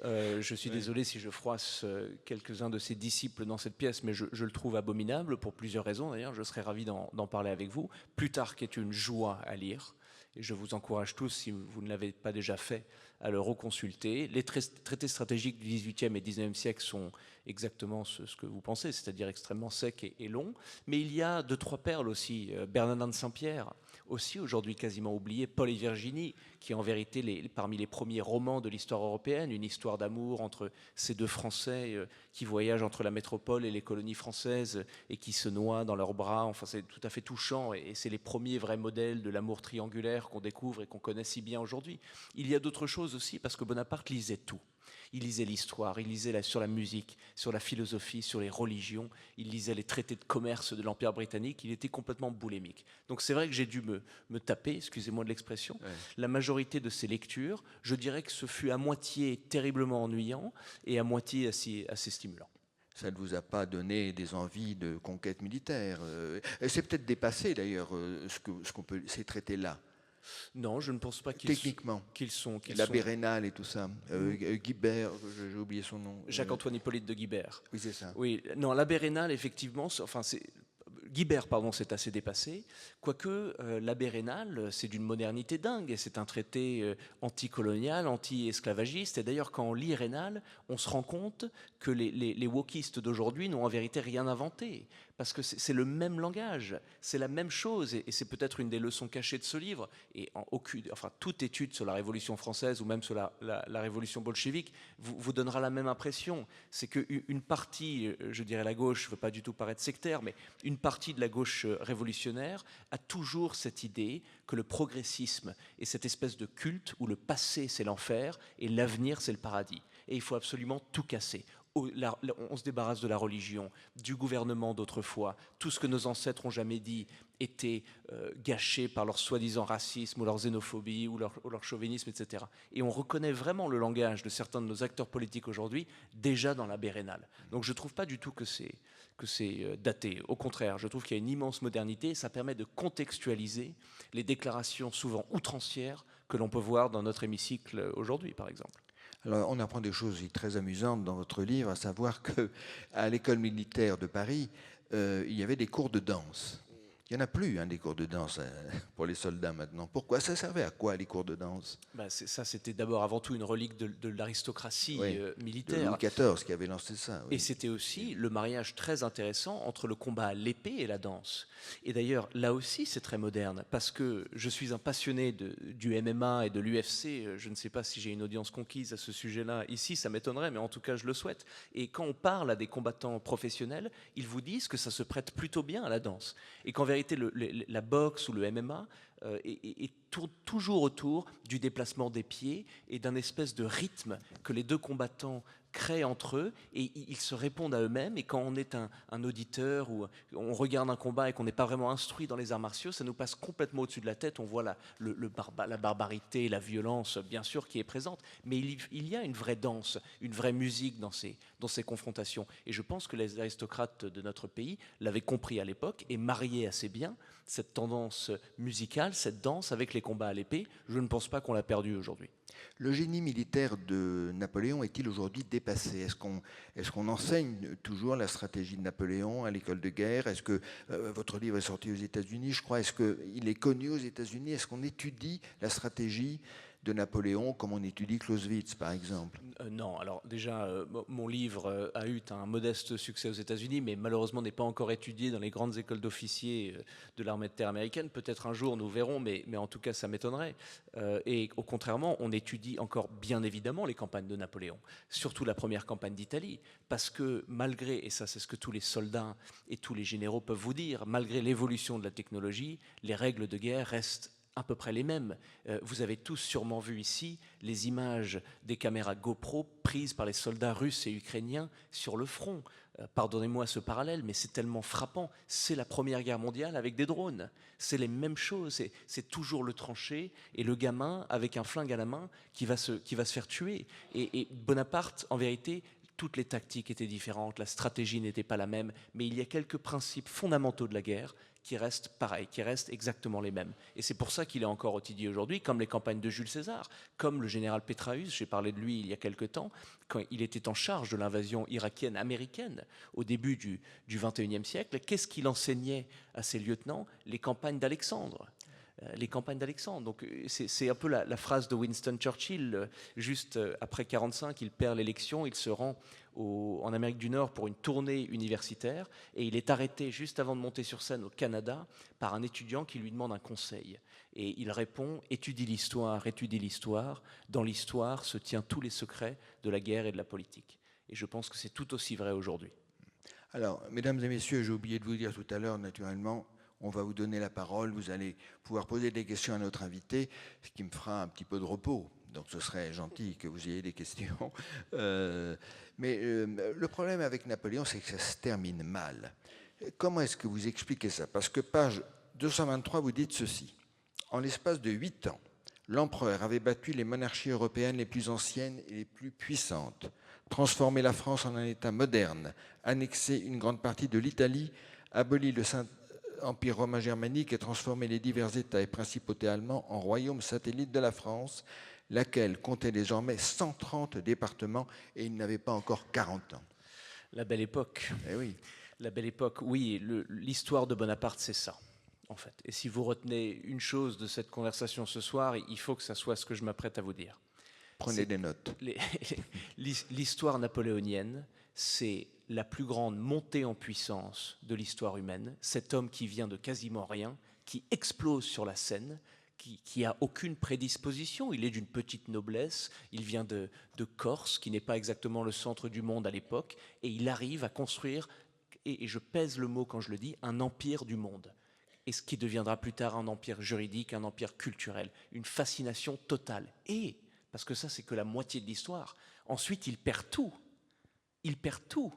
Je suis désolé si je froisse quelques-uns de ses disciples dans cette pièce, mais je le trouve abominable pour plusieurs raisons d'ailleurs. Je serais ravi d'en parler avec vous. Plutarque est une joie à lire. Et je vous encourage tous, si vous ne l'avez pas déjà fait, à le reconsulter. Les traités stratégiques du XVIIIe et XIXe siècle sont exactement ce que vous pensez, c'est-à-dire extrêmement secs et longs. Mais il y a 2-3 perles aussi. Bernardin de Saint-Pierre, aussi aujourd'hui quasiment oublié. Paul et Virginie, qui est en vérité parmi les premiers romans de l'histoire européenne, une histoire d'amour entre ces deux Français qui voyagent entre la métropole et les colonies françaises et qui se noient dans leurs bras. Enfin, c'est tout à fait touchant et c'est les premiers vrais modèles de l'amour triangulaire qu'on découvre et qu'on connaît si bien aujourd'hui. Il y a d'autres choses aussi, parce que Bonaparte lisait tout. Il lisait l'histoire, il lisait sur la musique, sur la philosophie, sur les religions, il lisait les traités de commerce de l'Empire britannique, il était complètement boulémique. Donc c'est vrai que j'ai dû me taper, excusez-moi de l'expression, la majorité de ces lectures. Je dirais que ce fut à moitié terriblement ennuyant et à moitié assez stimulant. Ça ne vous a pas donné des envies de conquête militaire. C'est peut-être dépassé d'ailleurs ces traités-là. Non, je ne pense pas qu'ils sont... L'abbé Raynal et tout ça. Guibert, j'ai oublié son nom. Jacques-Antoine Hippolyte de Guibert. Oui, c'est ça. Oui, non, l'abbé Raynal, effectivement, Guibert, pardon, c'est assez dépassé. Quoique l'abbé Raynal, c'est d'une modernité dingue. C'est un traité anticolonial, anti-esclavagiste. Et d'ailleurs, quand on lit Raynal, on se rend compte que les wokistes d'aujourd'hui n'ont en vérité rien inventé. Parce que c'est le même langage, c'est la même chose, et c'est peut-être une des leçons cachées de ce livre. Et toute étude sur la Révolution française ou même sur la Révolution bolchevique vous donnera la même impression. C'est qu'une partie, je dirais la gauche, je ne veux pas du tout paraître sectaire, mais une partie de la gauche révolutionnaire a toujours cette idée que le progressisme est cette espèce de culte où le passé c'est l'enfer et l'avenir c'est le paradis. Et il faut absolument tout casser. On se débarrasse de la religion, du gouvernement d'autrefois. Tout ce que nos ancêtres ont jamais dit était gâché par leur soi-disant racisme ou leur xénophobie ou leur chauvinisme, etc. Et on reconnaît vraiment le langage de certains de nos acteurs politiques aujourd'hui déjà dans l'abbé Raynal. Donc je ne trouve pas du tout que c'est daté. Au contraire, je trouve qu'il y a une immense modernité et ça permet de contextualiser les déclarations souvent outrancières que l'on peut voir dans notre hémicycle aujourd'hui, par exemple. Alors, on apprend des choses très amusantes dans votre livre, à savoir qu'à l'école militaire de Paris, il y avait des cours de danse. Il n'y en a plus, des cours de danse pour les soldats maintenant. Pourquoi? Ça servait à quoi, les cours de danse? Ça, c'était d'abord avant tout une relique de l'aristocratie militaire. De Louis XIV qui avait lancé ça. Oui. Et c'était aussi le mariage très intéressant entre le combat à l'épée et la danse. Et d'ailleurs, là aussi, c'est très moderne, parce que je suis un passionné du MMA et de l'UFC. Je ne sais pas si j'ai une audience conquise à ce sujet-là ici, ça m'étonnerait, mais en tout cas, je le souhaite. Et quand on parle à des combattants professionnels, ils vous disent que ça se prête plutôt bien à la danse. Et qu'en vérité, la boxe ou le MMA tourne toujours autour du déplacement des pieds et d'un espèce de rythme que les deux combattants créent entre eux et ils se répondent à eux-mêmes. Et quand on est un auditeur ou on regarde un combat et qu'on n'est pas vraiment instruit dans les arts martiaux, ça nous passe complètement au-dessus de la tête. On voit la barbarité, la violence, bien sûr, qui est présente. Mais il y a une vraie danse, une vraie musique dans ces confrontations. Et je pense que les aristocrates de notre pays l'avaient compris à l'époque et mariaient assez bien cette tendance musicale, cette danse avec les combats à l'épée. Je ne pense pas qu'on l'a perdu aujourd'hui. Le génie militaire de Napoléon est-il aujourd'hui dépassé? Est-ce qu'on enseigne toujours la stratégie de Napoléon à l'école de guerre? Est-ce que votre livre est sorti aux États-Unis, je crois? Est-ce qu'il est connu aux États-Unis? Est-ce qu'on étudie la stratégie de Napoléon comme on étudie Clausewitz, par exemple? Non, alors déjà, mon livre a eu un modeste succès aux États-Unis, mais malheureusement n'est pas encore étudié dans les grandes écoles d'officiers de l'armée de terre américaine. Peut-être un jour nous verrons, mais en tout cas ça m'étonnerait. Et au contrairement, on étudie encore bien évidemment les campagnes de Napoléon, surtout la première campagne d'Italie, parce que malgré, et ça c'est ce que tous les soldats et tous les généraux peuvent vous dire, malgré l'évolution de la technologie, les règles de guerre restent à peu près les mêmes. Vous avez tous sûrement vu ici les images des caméras GoPro prises par les soldats russes et ukrainiens sur le front. Pardonnez-moi ce parallèle, mais c'est tellement frappant. C'est la Première Guerre mondiale avec des drones. C'est les mêmes choses. C'est toujours le tranché et le gamin avec un flingue à la main qui va se faire tuer. Et Bonaparte, en vérité, toutes les tactiques étaient différentes, la stratégie n'était pas la même, mais il y a quelques principes fondamentaux de la guerre qui restent pareils, qui restent exactement les mêmes. Et c'est pour ça qu'il est encore étudié aujourd'hui, comme les campagnes de Jules César, comme le général Petraeus, j'ai parlé de lui il y a quelque temps, quand il était en charge de l'invasion irakienne américaine au début du XXIe siècle. Qu'est-ce qu'il enseignait à ses lieutenants? Les campagnes d'Alexandre. Les campagnes d'Alexandre. Donc c'est un peu la phrase de Winston Churchill, juste après 1945, il perd l'élection, il se rend en Amérique du Nord pour une tournée universitaire et il est arrêté juste avant de monter sur scène au Canada par un étudiant qui lui demande un conseil. Et il répond « Étudie l'histoire, étudie l'histoire. Dans l'histoire se tient tous les secrets de la guerre et de la politique. » Et je pense que c'est tout aussi vrai aujourd'hui. Alors, mesdames et messieurs, j'ai oublié de vous dire tout à l'heure, naturellement, on va vous donner la parole, vous allez pouvoir poser des questions à notre invité, ce qui me fera un petit peu de repos. Donc ce serait gentil que vous ayez des questions. Mais le problème avec Napoléon, c'est que ça se termine mal. Comment est-ce que vous expliquez ça? Parce que page 223, vous dites ceci. En l'espace de 8 ans, l'empereur avait battu les monarchies européennes les plus anciennes et les plus puissantes, transformé la France en un État moderne, annexé une grande partie de l'Italie, aboli le Saint-Empire romain germanique et transformé les divers États et principautés allemands en royaumes satellites de la France, laquelle comptait désormais 130 départements et il n'avait pas encore 40 ans. La belle époque. Eh oui. La belle époque, oui, l'histoire de Bonaparte, c'est ça, en fait. Et si vous retenez une chose de cette conversation ce soir, il faut que ça soit ce que je m'apprête à vous dire. Prenez des notes. L'histoire napoléonienne, c'est la plus grande montée en puissance de l'histoire humaine. Cet homme qui vient de quasiment rien, qui explose sur la scène, qui a aucune prédisposition. Il est d'une petite noblesse, il vient de Corse, qui n'est pas exactement le centre du monde à l'époque, et il arrive à construire, et je pèse le mot quand je le dis, un empire du monde. Et ce qui deviendra plus tard un empire juridique, un empire culturel, une fascination totale. Et, parce que ça c'est que la moitié de l'histoire, ensuite il perd tout. Il perd tout.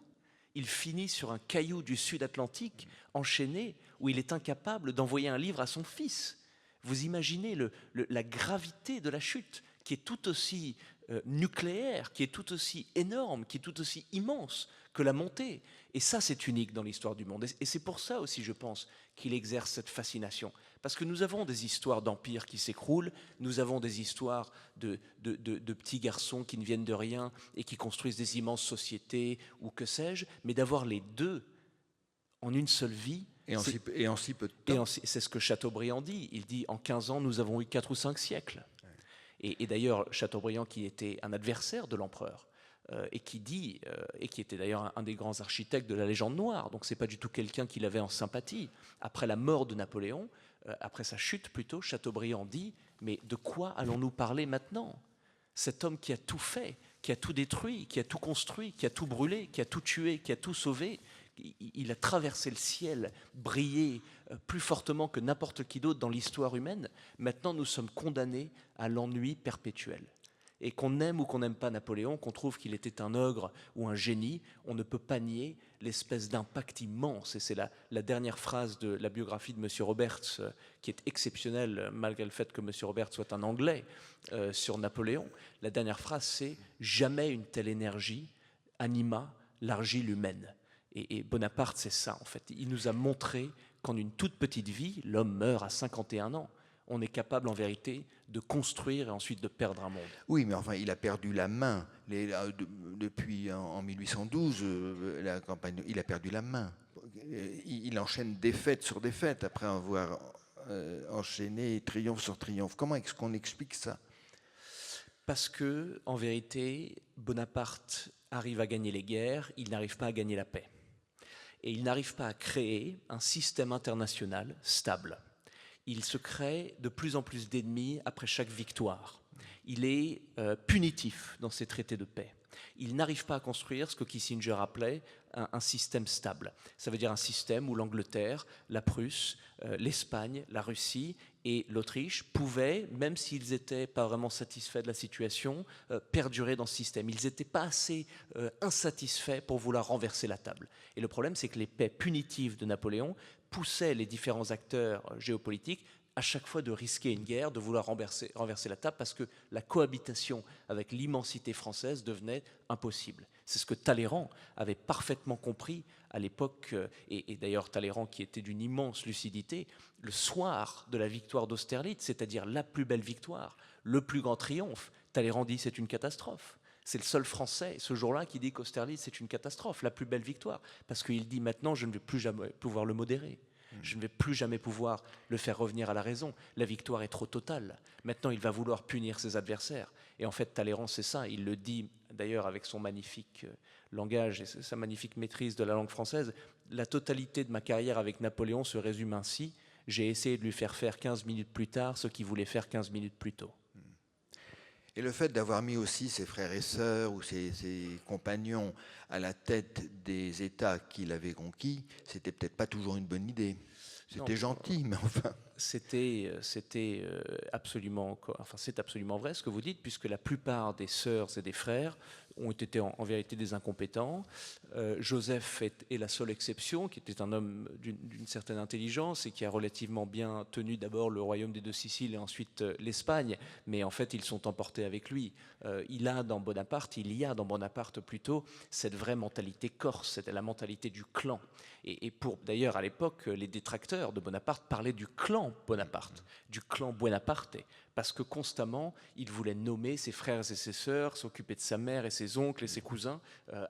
Il finit sur un caillou du Sud-Atlantique, enchaîné, où il est incapable d'envoyer un livre à son fils. Vous imaginez la gravité de la chute, qui est tout aussi nucléaire, qui est tout aussi énorme, qui est tout aussi immense que la montée. Et ça, c'est unique dans l'histoire du monde. Et c'est pour ça aussi, je pense, qu'il exerce cette fascination. Parce que nous avons des histoires d'empires qui s'écroulent, nous avons des histoires de petits garçons qui ne viennent de rien et qui construisent des immenses sociétés, ou que sais-je, mais d'avoir les deux en une seule vie. Et en si peu de temps. C'est ce que Chateaubriand dit. Il dit, en 15 ans, nous avons eu 4 ou 5 siècles. Et d'ailleurs, Chateaubriand, qui était un adversaire de l'empereur, et qui était d'ailleurs un des grands architectes de la légende noire, donc c'est pas du tout quelqu'un qu'il avait en sympathie. Après la mort de Napoléon, après sa chute plutôt, Chateaubriand dit, mais de quoi allons-nous parler maintenant? Cet homme qui a tout fait, qui a tout détruit, qui a tout construit, qui a tout brûlé, qui a tout tué, qui a tout sauvé, il a traversé le ciel, brillé plus fortement que n'importe qui d'autre dans l'histoire humaine. Maintenant, nous sommes condamnés à l'ennui perpétuel. Et qu'on aime ou qu'on n'aime pas Napoléon, qu'on trouve qu'il était un ogre ou un génie, on ne peut pas nier l'espèce d'impact immense. Et c'est la dernière phrase de la biographie de M. Roberts, qui est exceptionnelle, malgré le fait que M. Roberts soit un Anglais, sur Napoléon. La dernière phrase, c'est « Jamais une telle énergie anima l'argile humaine ». Et Bonaparte, c'est ça, en fait. Il nous a montré qu'en une toute petite vie, l'homme meurt à 51 ans. On est capable, en vérité, de construire et ensuite de perdre un monde. Oui, mais enfin, il a perdu la main. Depuis en 1812, la campagne, il a perdu la main. Il enchaîne défaite sur défaite après avoir enchaîné triomphe sur triomphe. Comment est-ce qu'on explique ça? Parce que, en vérité, Bonaparte arrive à gagner les guerres, il n'arrive pas à gagner la paix. Et il n'arrive pas à créer un système international stable. Il se crée de plus en plus d'ennemis après chaque victoire. Il est punitif dans ses traités de paix. Il n'arrive pas à construire ce que Kissinger appelait un système stable. Ça veut dire un système où l'Angleterre, la Prusse, l'Espagne, la Russie et l'Autriche pouvaient, même s'ils n'étaient pas vraiment satisfaits de la situation, perdurer dans ce système. Ils n'étaient pas assez insatisfaits pour vouloir renverser la table. Et le problème, c'est que les paix punitives de Napoléon poussaient les différents acteurs géopolitiques à chaque fois de risquer une guerre, de vouloir renverser la table, parce que la cohabitation avec l'immensité française devenait impossible. C'est ce que Talleyrand avait parfaitement compris à l'époque, et d'ailleurs Talleyrand, qui était d'une immense lucidité, le soir de la victoire d'Austerlitz, c'est-à-dire la plus belle victoire, le plus grand triomphe, Talleyrand dit c'est une catastrophe. C'est le seul Français, ce jour-là, qui dit qu'Austerlitz c'est une catastrophe, la plus belle victoire, parce qu'il dit maintenant je ne vais plus jamais pouvoir le modérer. Je ne vais plus jamais pouvoir le faire revenir à la raison. La victoire est trop totale. Maintenant, il va vouloir punir ses adversaires. Et en fait, Talleyrand, c'est ça. Il le dit d'ailleurs avec son magnifique langage et sa magnifique maîtrise de la langue française. La totalité de ma carrière avec Napoléon se résume ainsi. J'ai essayé de lui faire 15 minutes plus tard ce qu'il voulait faire 15 minutes plus tôt. Et le fait d'avoir mis aussi ses frères et sœurs ou ses compagnons à la tête des États qu'il avait conquis, c'était peut-être pas toujours une bonne idée. C'était gentil, mais enfin... C'est absolument vrai ce que vous dites, puisque la plupart des sœurs et des frères ont été en vérité des incompétents. Joseph est la seule exception, qui était un homme d'une certaine intelligence et qui a relativement bien tenu d'abord le royaume des deux Siciles et ensuite l'Espagne, mais en fait ils sont emportés avec lui. Il y a dans Bonaparte plutôt cette vraie mentalité corse, c'était la mentalité du clan. Et pour d'ailleurs à l'époque, les détracteurs de Bonaparte parlaient du clan Bonaparte, du clan Buonaparte, parce que constamment, il voulait nommer ses frères et ses sœurs, s'occuper de sa mère et ses oncles et ses cousins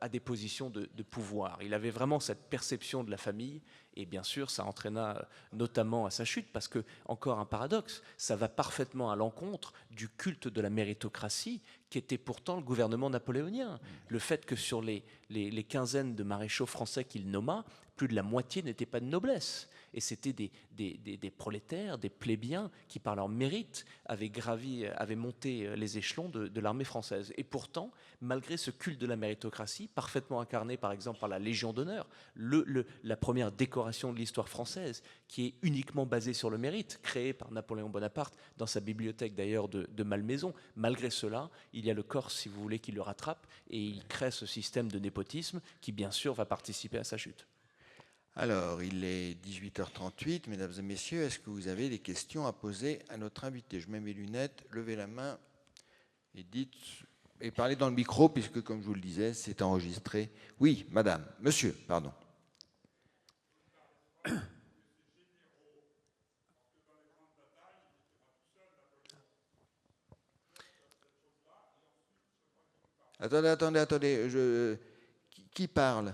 à des positions de pouvoir. Il avait vraiment cette perception de la famille, et bien sûr, ça entraîna notamment à sa chute, parce que, encore un paradoxe, ça va parfaitement à l'encontre du culte de la méritocratie, qui était pourtant le gouvernement napoléonien. Le fait que sur les quinzaines de maréchaux français qu'il nomma, plus de la moitié n'étaient pas de noblesse. Et c'était des prolétaires, des plébéiens qui, par leur mérite, avaient monté les échelons de l'armée française. Et pourtant, malgré ce culte de la méritocratie, parfaitement incarné par exemple par la Légion d'honneur, la première décoration de l'histoire française, qui est uniquement basée sur le mérite, créée par Napoléon Bonaparte dans sa bibliothèque d'ailleurs de Malmaison, malgré cela, il y a le Corse, si vous voulez, qui le rattrape, et il crée ce système de népotisme qui, bien sûr, va participer à sa chute. Alors, il est 18h38, mesdames et messieurs, est-ce que vous avez des questions à poser à notre invité? Je mets mes lunettes, levez la main et dites, et parlez dans le micro, puisque, comme je vous le disais, c'est enregistré. Oui, madame, monsieur, pardon. Attendez, qui parle?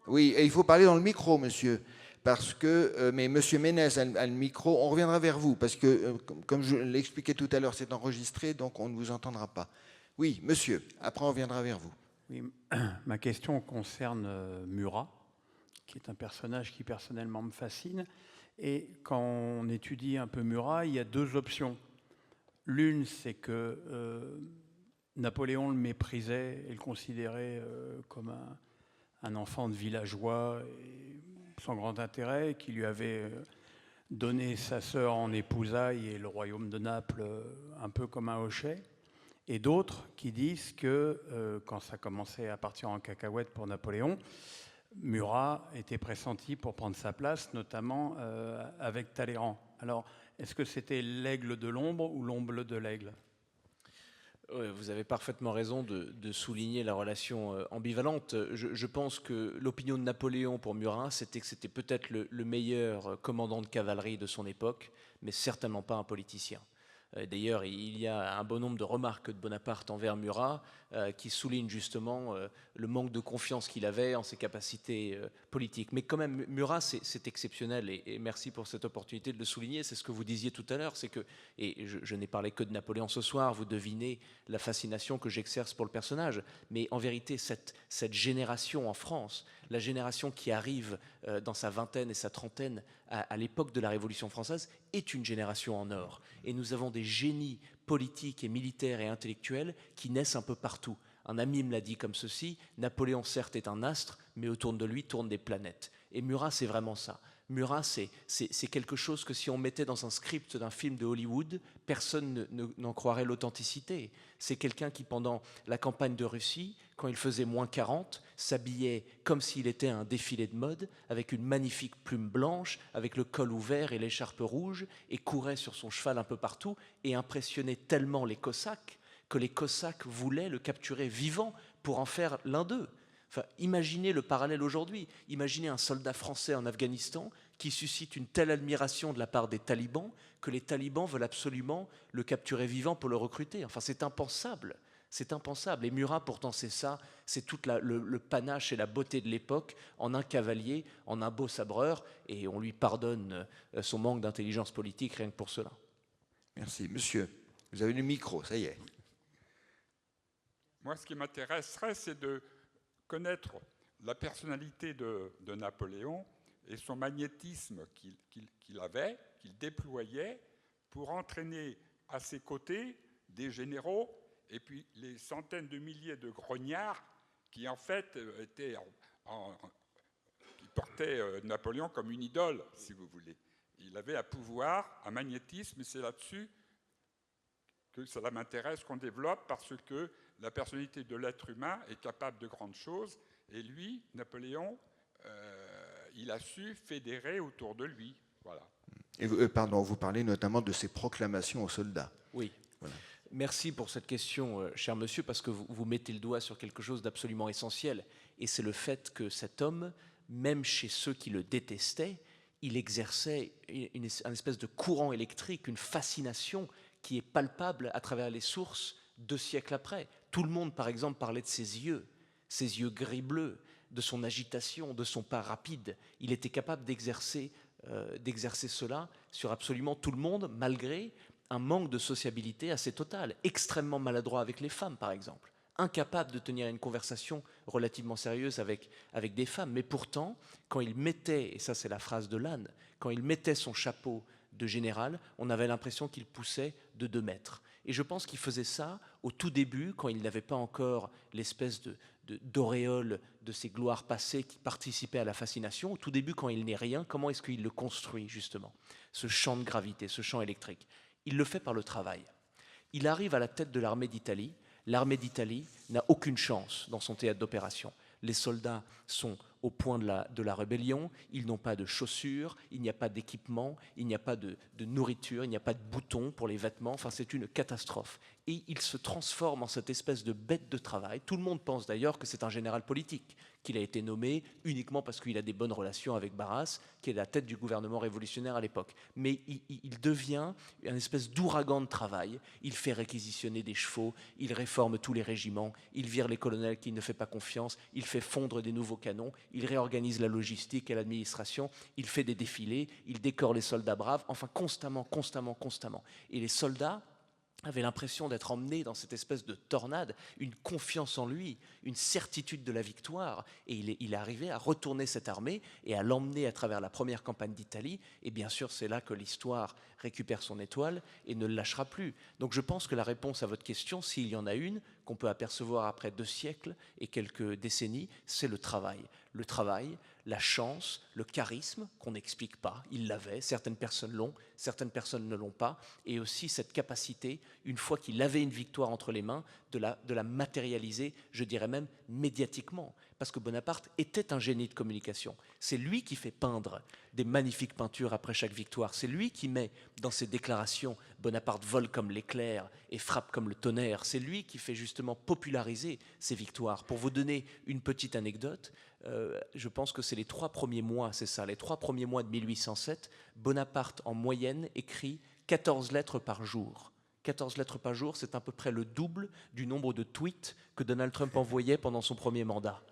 Oui, et il faut parler dans le micro, monsieur, parce que, mais monsieur Ménez a le micro, on reviendra vers vous, parce que, comme je l'expliquais tout à l'heure, c'est enregistré, donc on ne vous entendra pas. Oui, monsieur, après on reviendra vers vous. Oui, ma question concerne Murat, qui est un personnage qui personnellement me fascine. Et quand on étudie un peu Murat, il y a deux options. L'une, c'est que Napoléon le méprisait et le considérait comme un enfant de villageois et sans grand intérêt, qui lui avait donné sa sœur en épousailles et le royaume de Naples un peu comme un hochet. Et d'autres qui disent que quand ça commençait à partir en cacahuète pour Napoléon, Murat était pressenti pour prendre sa place, notamment avec Talleyrand. Alors, est-ce que c'était l'aigle de l'ombre ou l'ombre de l'aigle ? Vous avez parfaitement raison de souligner la relation ambivalente. Je pense que l'opinion de Napoléon pour Murat, c'était que c'était peut-être le meilleur commandant de cavalerie de son époque, mais certainement pas un politicien. D'ailleurs, il y a un bon nombre de remarques de Bonaparte envers Murat qui soulignent justement le manque de confiance qu'il avait en ses capacités politiques. Mais quand même, Murat, c'est exceptionnel, et merci pour cette opportunité de le souligner. C'est ce que vous disiez tout à l'heure, c'est que, et je n'ai parlé que de Napoléon ce soir, vous devinez la fascination que j'exerce pour le personnage, mais en vérité, cette génération en France, la génération qui arrive dans sa vingtaine et sa trentaine à l'époque de la Révolution française, est une génération en or. Et nous avons des génies politiques et militaires et intellectuels qui naissent un peu partout. Un ami me l'a dit comme ceci: Napoléon certes est un astre, mais autour de lui tournent des planètes. Et Murat, c'est vraiment ça. Murat, c'est quelque chose que si on mettait dans un script d'un film de Hollywood, personne n'en croirait l'authenticité. C'est quelqu'un qui, pendant la campagne de Russie, quand il faisait moins 40, s'habillait comme s'il était à un défilé de mode, avec une magnifique plume blanche, avec le col ouvert et l'écharpe rouge, et courait sur son cheval un peu partout, et impressionnait tellement les Cosaques que les Cosaques voulaient le capturer vivant pour en faire l'un d'eux. Enfin, imaginez le parallèle aujourd'hui. Imaginez un soldat français en Afghanistan qui suscite une telle admiration de la part des talibans que les talibans veulent absolument le capturer vivant pour le recruter. Enfin, c'est impensable. C'est impensable. Et Murat, pourtant, c'est ça. C'est tout le panache et la beauté de l'époque en un cavalier, en un beau sabreur. Et on lui pardonne son manque d'intelligence politique rien que pour cela. Merci. Monsieur, vous avez le micro, ça y est. Moi, ce qui m'intéresserait, c'est de connaître la personnalité de Napoléon et son magnétisme qu'il avait, qu'il déployait pour entraîner à ses côtés des généraux et puis les centaines de milliers de grognards qui, en fait, qui portaient Napoléon comme une idole, si vous voulez. Il avait un pouvoir, un magnétisme, et c'est là-dessus que cela m'intéresse qu'on développe, parce que la personnalité de l'être humain est capable de grandes choses, et lui, Napoléon, il a su fédérer autour de lui. Voilà. Et pardon, vous parlez notamment de ses proclamations aux soldats. Oui. Voilà. Merci pour cette question, cher monsieur, parce que vous mettez le doigt sur quelque chose d'absolument essentiel, et c'est le fait que cet homme, même chez ceux qui le détestaient, il exerçait une espèce de courant électrique, une fascination qui est palpable à travers les sources 2 siècles après. Tout le monde, par exemple, parlait de ses yeux gris-bleus, de son agitation, de son pas rapide. Il était capable d'exercer cela sur absolument tout le monde, malgré un manque de sociabilité assez total, extrêmement maladroit avec les femmes, par exemple, incapable de tenir une conversation relativement sérieuse avec des femmes. Mais pourtant, quand il mettait, et ça c'est la phrase de Lannes, quand il mettait son chapeau de général, on avait l'impression qu'il poussait de 2 mètres. Et je pense qu'il faisait ça au tout début, quand il n'avait pas encore l'espèce d'auréole de ses gloires passées qui participaient à la fascination. Au tout début, quand il n'est rien, comment est-ce qu'il le construit, justement, ce champ de gravité, ce champ électrique? Il le fait par le travail. Il arrive à la tête de l'armée d'Italie. L'armée d'Italie n'a aucune chance dans son théâtre d'opération. Les soldats sont au point de la rébellion, ils n'ont pas de chaussures, il n'y a pas d'équipement, il n'y a pas de nourriture, il n'y a pas de boutons pour les vêtements, enfin c'est une catastrophe. Et il se transforme en cette espèce de bête de travail. Tout le monde pense d'ailleurs que c'est un général politique, qu'il a été nommé uniquement parce qu'il a des bonnes relations avec Barras, qui est la tête du gouvernement révolutionnaire à l'époque. Mais il devient une espèce d'ouragan de travail, il fait réquisitionner des chevaux, il réforme tous les régiments, il vire les colonels qui ne fait pas confiance, il fait fondre des nouveaux canons, il réorganise la logistique et l'administration, il fait des défilés, il décore les soldats braves, enfin constamment. Et les soldats avait l'impression d'être emmené dans cette espèce de tornade, une confiance en lui, une certitude de la victoire, et il est arrivé à retourner cette armée et à l'emmener à travers la première campagne d'Italie, et bien sûr c'est là que l'histoire récupère son étoile et ne le lâchera plus. Donc je pense que la réponse à votre question, s'il y en a une, qu'on peut apercevoir après 2 siècles et quelques décennies, c'est le travail. Le travail, la chance, le charisme qu'on n'explique pas, il l'avait, certaines personnes l'ont, certaines personnes ne l'ont pas, et aussi cette capacité, une fois qu'il avait une victoire entre les mains, de la matérialiser, je dirais même médiatiquement, parce que Bonaparte était un génie de communication. C'est lui qui fait peindre des magnifiques peintures après chaque victoire, c'est lui qui met dans ses déclarations « Bonaparte vole comme l'éclair et frappe comme le tonnerre », c'est lui qui fait justement populariser ses victoires. Pour vous donner une petite anecdote, je pense que c'est les 3 premiers mois, c'est ça, les 3 premiers mois de 1807, Bonaparte en moyenne écrit 14 lettres par jour. 14 lettres par jour, c'est à peu près le double du nombre de tweets que Donald Trump envoyait pendant son premier mandat.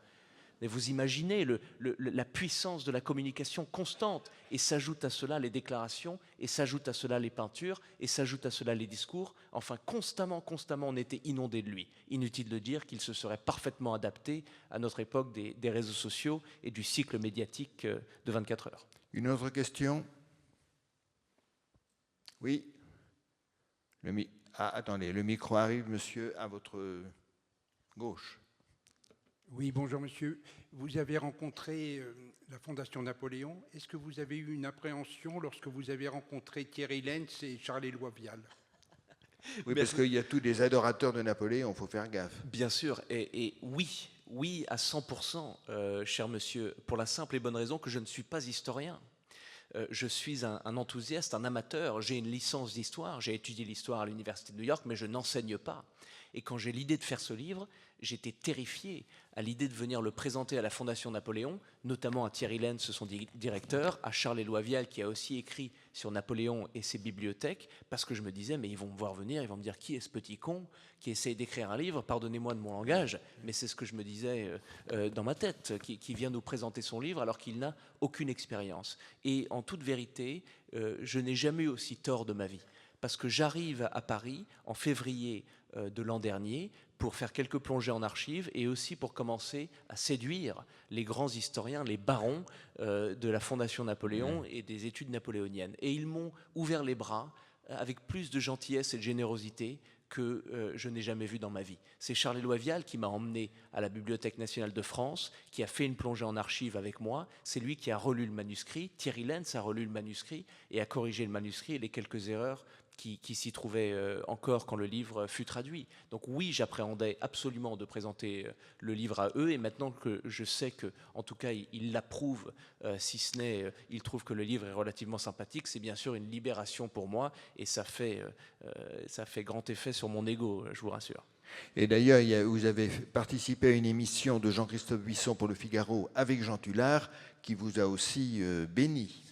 Mais vous imaginez la puissance de la communication constante, et s'ajoute à cela les déclarations, et s'ajoute à cela les peintures, et s'ajoute à cela les discours. Enfin, constamment, on était inondé de lui. Inutile de dire qu'il se serait parfaitement adapté à notre époque des réseaux sociaux et du cycle médiatique de 24 heures. Une autre question? Oui. Attendez, le micro arrive, monsieur, à votre gauche. Oui, bonjour monsieur. Vous avez rencontré la Fondation Napoléon. Est-ce que vous avez eu une appréhension lorsque vous avez rencontré Thierry Lenz et Charles-Éloi Vial? Oui, parce qu'il y a tous des adorateurs de Napoléon, il faut faire gaffe. Bien sûr, et oui, à 100%, cher monsieur, pour la simple et bonne raison que je ne suis pas historien. Je suis un enthousiaste, un amateur. J'ai une licence d'histoire, j'ai étudié l'histoire à l'Université de New York, mais je n'enseigne pas. Et quand j'ai l'idée de faire ce livre, j'étais terrifié à l'idée de venir le présenter à la Fondation Napoléon, notamment à Thierry Lenz, son directeur, à Charles-Éloi Vial, qui a aussi écrit sur Napoléon et ses bibliothèques, parce que je me disais, mais ils vont me voir venir, ils vont me dire, qui est ce petit con qui essaye d'écrire un livre? Pardonnez-moi de mon langage, mais c'est ce que je me disais dans ma tête, qui vient nous présenter son livre alors qu'il n'a aucune expérience. Et en toute vérité, je n'ai jamais eu aussi tort de ma vie, parce que j'arrive à Paris en février de l'an dernier pour faire quelques plongées en archives et aussi pour commencer à séduire les grands historiens, les barons de la Fondation Napoléon et des études napoléoniennes. Et ils m'ont ouvert les bras avec plus de gentillesse et de générosité que je n'ai jamais vu dans ma vie. C'est Charles-Éloi Vial qui m'a emmené à la Bibliothèque nationale de France, qui a fait une plongée en archives avec moi. C'est lui qui a relu le manuscrit. Thierry Lenz a relu le manuscrit et a corrigé le manuscrit et les quelques erreurs qui s'y trouvaient encore quand le livre fut traduit. Donc oui, j'appréhendais absolument de présenter le livre à eux, et maintenant que je sais que, en tout cas, ils l'approuvent, si ce n'est, ils trouvent que le livre est relativement sympathique, c'est bien sûr une libération pour moi, et ça fait grand effet sur mon ego, je vous rassure. Et d'ailleurs, vous avez participé à une émission de Jean-Christophe Buisson pour Le Figaro avec Jean Tullard, qui vous a aussi béni.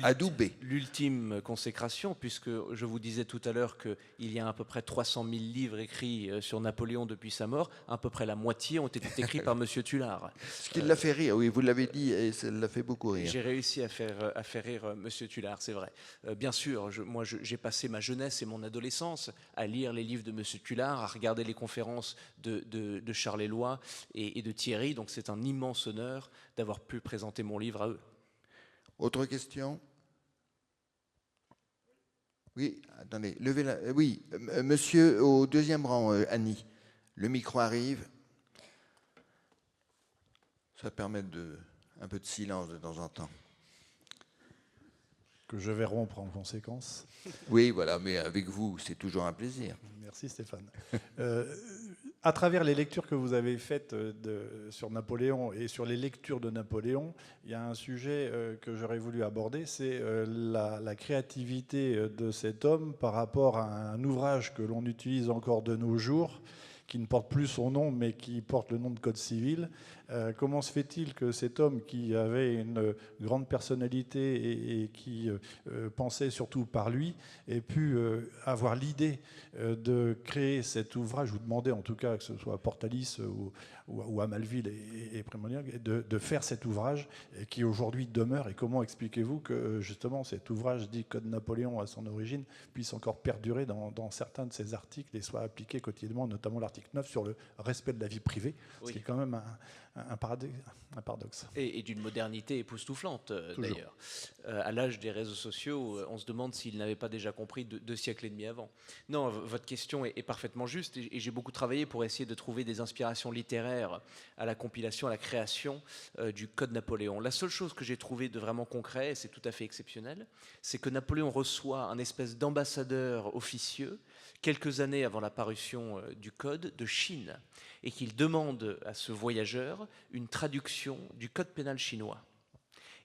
Adoubé. L'ultime consécration, puisque je vous disais tout à l'heure qu'il y a à peu près 300 000 livres écrits sur Napoléon depuis sa mort, à peu près la moitié ont été écrits par M. Tullard. Ce qui l'a fait rire, oui, vous l'avez dit, et ça l'a fait beaucoup rire. J'ai réussi à faire rire M. Tullard, c'est vrai. Bien sûr, moi j'ai passé ma jeunesse et mon adolescence à lire les livres de M. Tullard, à regarder les conférences de Charles-Éloi et de Thierry, donc c'est un immense honneur d'avoir pu présenter mon livre à eux. Autre question? Oui, attendez, levez la... Oui, monsieur au deuxième rang, Annie. Le micro arrive. Ça permet un peu de silence de temps en temps. Que je vais rompre en conséquence. Oui, voilà, mais avec vous, c'est toujours un plaisir. Merci Stéphane. À travers les lectures que vous avez faites sur Napoléon et sur les lectures de Napoléon, il y a un sujet que j'aurais voulu aborder, c'est la créativité de cet homme par rapport à un ouvrage que l'on utilise encore de nos jours, qui ne porte plus son nom, mais qui porte le nom de Code civil. Comment se fait-il que cet homme qui avait une grande personnalité et qui pensait surtout par lui ait pu avoir l'idée de créer cet ouvrage, vous demandez en tout cas que ce soit à Portalis ou à Malville et Prémoniac, de faire cet ouvrage qui aujourd'hui demeure, et comment expliquez-vous que justement cet ouvrage dit Code Napoléon à son origine puisse encore perdurer dans certains de ses articles et soit appliqué quotidiennement, notamment l'article 9 sur le respect de la vie privée, ce qui est quand même un paradoxe. Et d'une modernité époustouflante, d'ailleurs. À l'âge des réseaux sociaux, on se demande s'il n'avait pas déjà compris 2 siècles et demi avant. Non, votre question est parfaitement juste, et j'ai beaucoup travaillé pour essayer de trouver des inspirations littéraires à la compilation, à la création du Code Napoléon. La seule chose que j'ai trouvé de vraiment concret, et c'est tout à fait exceptionnel, c'est que Napoléon reçoit un espèce d'ambassadeur officieux quelques années avant la parution du Code de Chine, et qu'il demande à ce voyageur une traduction du Code pénal chinois.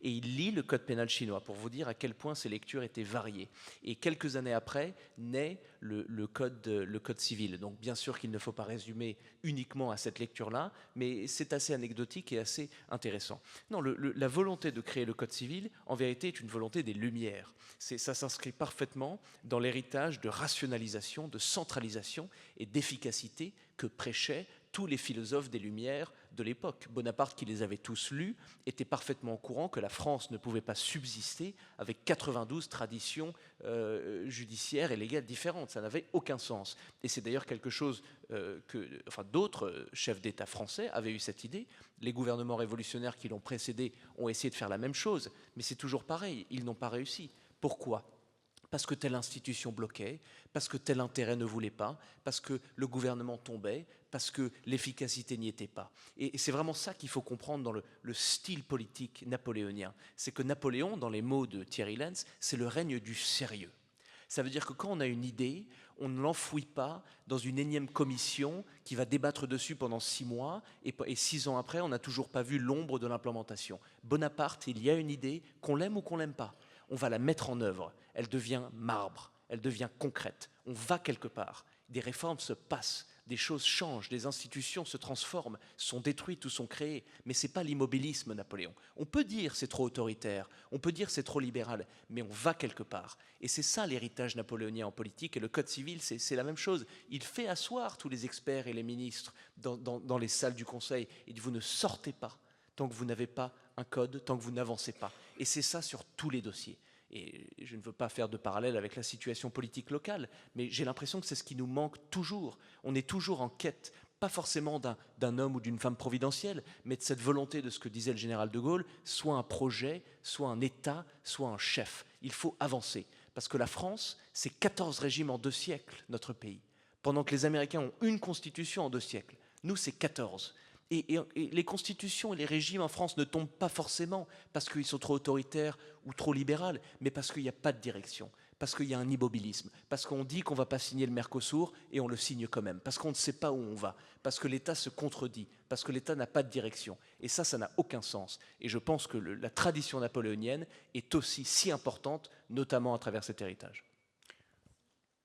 Et il lit le code pénal chinois pour vous dire à quel point ses lectures étaient variées. Et quelques années après, naît le code civil. Donc bien sûr qu'il ne faut pas résumer uniquement à cette lecture-là, mais c'est assez anecdotique et assez intéressant. Non, la volonté de créer le code civil, en vérité, est une volonté des Lumières. Ça s'inscrit parfaitement dans l'héritage de rationalisation, de centralisation et d'efficacité que prêchaient tous les philosophes des Lumières de l'époque. Bonaparte, qui les avait tous lus, était parfaitement au courant que la France ne pouvait pas subsister avec 92 traditions judiciaires et légales différentes. Ça n'avait aucun sens. Et c'est d'ailleurs quelque chose d'autres chefs d'État français avaient eu cette idée. Les gouvernements révolutionnaires qui l'ont précédé ont essayé de faire la même chose, mais c'est toujours pareil, ils n'ont pas réussi. Pourquoi ? Parce que telle institution bloquait, parce que tel intérêt ne voulait pas, parce que le gouvernement tombait, parce que l'efficacité n'y était pas. Et c'est vraiment ça qu'il faut comprendre dans le style politique napoléonien. C'est que Napoléon, dans les mots de Thierry Lenz, c'est le règne du sérieux. Ça veut dire que quand on a une idée, on ne l'enfouit pas dans une énième commission qui va débattre dessus pendant 6 mois, et 6 ans après, on n'a toujours pas vu l'ombre de l'implémentation. Bonaparte, il y a une idée, qu'on l'aime ou qu'on l'aime pas. On va la mettre en œuvre, elle devient marbre, elle devient concrète, on va quelque part, des réformes se passent, des choses changent, des institutions se transforment, sont détruites ou sont créées, mais ce n'est pas l'immobilisme Napoléon. On peut dire c'est trop autoritaire, on peut dire c'est trop libéral, mais on va quelque part. Et c'est ça l'héritage napoléonien en politique, et le Code civil, c'est la même chose. Il fait asseoir tous les experts et les ministres dans les salles du Conseil, il dit vous ne sortez pas tant que vous n'avez pas un code, tant que vous n'avancez pas. Et c'est ça sur tous les dossiers. Et je ne veux pas faire de parallèle avec la situation politique locale, mais j'ai l'impression que c'est ce qui nous manque toujours. On est toujours en quête, pas forcément d'un homme ou d'une femme providentielle, mais de cette volonté de ce que disait le général de Gaulle, soit un projet, soit un État, soit un chef. Il faut avancer, parce que la France, c'est 14 régimes en 2 siècles, notre pays. Pendant que les Américains ont une constitution en 2 siècles. Nous, c'est 14. Et les constitutions et les régimes en France ne tombent pas forcément parce qu'ils sont trop autoritaires ou trop libéraux, mais parce qu'il n'y a pas de direction, parce qu'il y a un immobilisme, parce qu'on dit qu'on ne va pas signer le Mercosur et on le signe quand même, parce qu'on ne sait pas où on va, parce que l'État se contredit, parce que l'État n'a pas de direction. Et ça n'a aucun sens. Et je pense que la tradition napoléonienne est aussi si importante, notamment à travers cet héritage.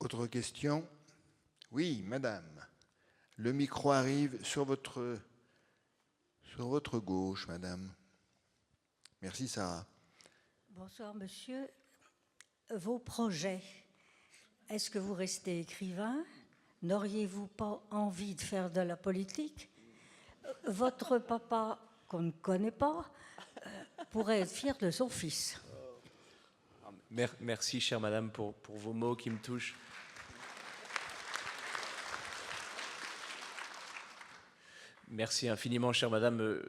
Autre question ? Oui, madame. Le micro arrive sur votre gauche, madame. Merci, Sarah. Bonsoir, monsieur. Vos projets, est-ce que vous restez écrivain? N'auriez-vous pas envie de faire de la politique? Votre papa, qu'on ne connaît pas, pourrait être fier de son fils. Merci, chère madame, pour vos mots qui me touchent. Merci infiniment, chère madame.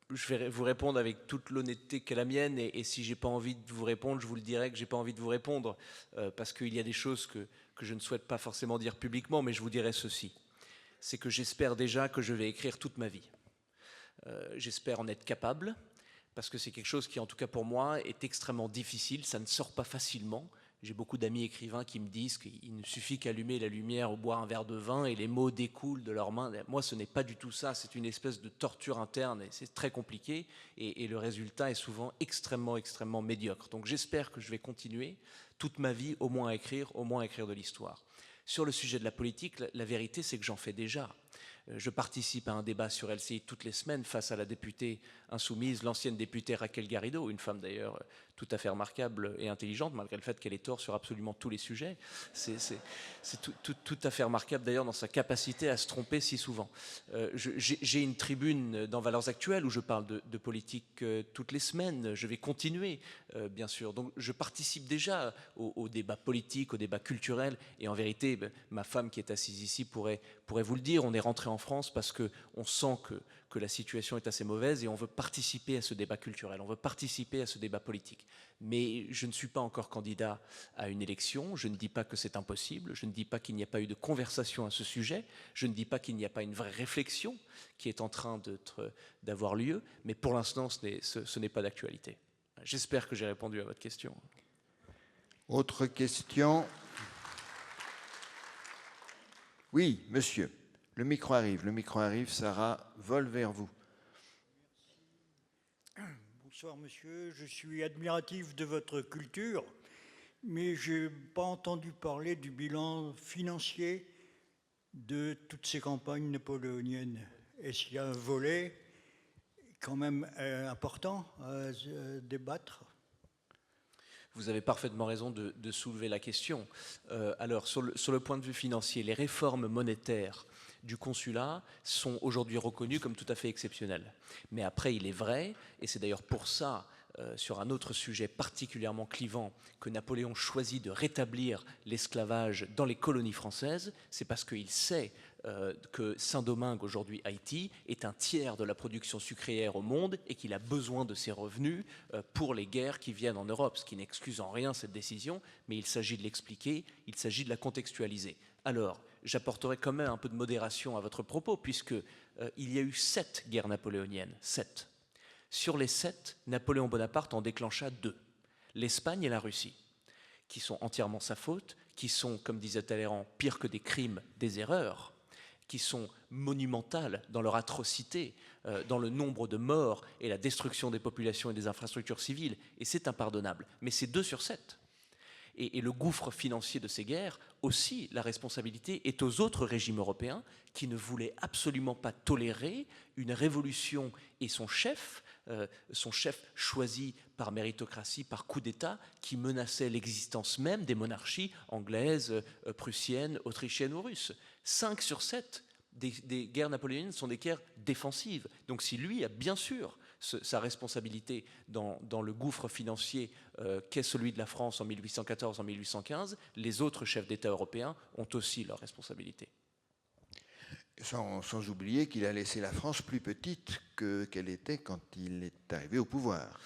Je vais vous répondre avec toute l'honnêteté qu'est la mienne, et si je n'ai pas envie de vous répondre, je vous le dirai que je n'ai pas envie de vous répondre, parce qu'il y a des choses que je ne souhaite pas forcément dire publiquement, mais je vous dirai ceci. C'est que j'espère déjà que je vais écrire toute ma vie. J'espère en être capable, parce que c'est quelque chose qui, en tout cas pour moi, est extrêmement difficile, ça ne sort pas facilement. J'ai beaucoup d'amis écrivains qui me disent qu'il ne suffit qu'allumer la lumière ou boire un verre de vin et les mots découlent de leurs mains. Moi, ce n'est pas du tout ça. C'est une espèce de torture interne et c'est très compliqué. Et le résultat est souvent extrêmement, extrêmement médiocre. Donc j'espère que je vais continuer toute ma vie au moins à écrire de l'histoire. Sur le sujet de la politique, la vérité, c'est que j'en fais déjà. Je participe à un débat sur LCI toutes les semaines face à la députée insoumise, l'ancienne députée Raquel Garrido, une femme d'ailleurs tout à fait remarquable et intelligente, malgré le fait qu'elle ait tort sur absolument tous les sujets. C'est tout à fait remarquable d'ailleurs dans sa capacité à se tromper si souvent. J'ai une tribune dans Valeurs Actuelles où je parle de politique toutes les semaines. Je vais continuer, bien sûr. Donc je participe déjà au débat politique, au débat culturel. Et en vérité, ma femme qui est assise ici pourrait vous le dire. On est rentré en France parce qu'on sent que la situation est assez mauvaise et on veut participer à ce débat culturel, on veut participer à ce débat politique. Mais je ne suis pas encore candidat à une élection, je ne dis pas que c'est impossible, je ne dis pas qu'il n'y a pas eu de conversation à ce sujet, je ne dis pas qu'il n'y a pas une vraie réflexion qui est en train d'avoir lieu, mais pour l'instant ce n'est pas d'actualité. J'espère que j'ai répondu à votre question. Autre question? Oui, monsieur. Le micro arrive, Sarah vole vers vous. Bonsoir monsieur, je suis admiratif de votre culture, mais je n'ai pas entendu parler du bilan financier de toutes ces campagnes napoléoniennes. Est-ce qu'il y a un volet quand même important à débattre ? Vous avez parfaitement raison de soulever la question. Alors, sur le point de vue financier, les réformes monétaires du consulat sont aujourd'hui reconnues comme tout à fait exceptionnelles. Mais après, il est vrai, et c'est d'ailleurs pour ça, sur un autre sujet particulièrement clivant, que Napoléon choisit de rétablir l'esclavage dans les colonies françaises, c'est parce qu'il sait que Saint-Domingue, aujourd'hui Haïti, est un tiers de la production sucrière au monde et qu'il a besoin de ces revenus pour les guerres qui viennent en Europe, ce qui n'excuse en rien cette décision, mais il s'agit de l'expliquer, il s'agit de la contextualiser. Alors, j'apporterai quand même un peu de modération à votre propos, puisque il y a eu 7 guerres napoléoniennes, 7. Sur les 7, Napoléon Bonaparte en déclencha 2, l'Espagne et la Russie, qui sont entièrement sa faute, qui sont, comme disait Talleyrand, pire que des crimes, des erreurs, qui sont monumentales dans leur atrocité, dans le nombre de morts et la destruction des populations et des infrastructures civiles, et c'est impardonnable. Mais c'est 2 sur 7. Et le gouffre financier de ces guerres, aussi, la responsabilité est aux autres régimes européens qui ne voulaient absolument pas tolérer une révolution et son chef choisi par méritocratie, par coup d'État, qui menaçait l'existence même des monarchies anglaises, prussiennes, autrichiennes ou russes. 5 sur 7 des guerres napoléoniennes sont des guerres défensives. Donc si lui a bien sûr sa responsabilité dans le gouffre financier qu'est celui de la France en 1814, en 1815, les autres chefs d'État européens ont aussi leur responsabilité. Sans oublier qu'il a laissé la France plus petite qu'elle était quand il est arrivé au pouvoir.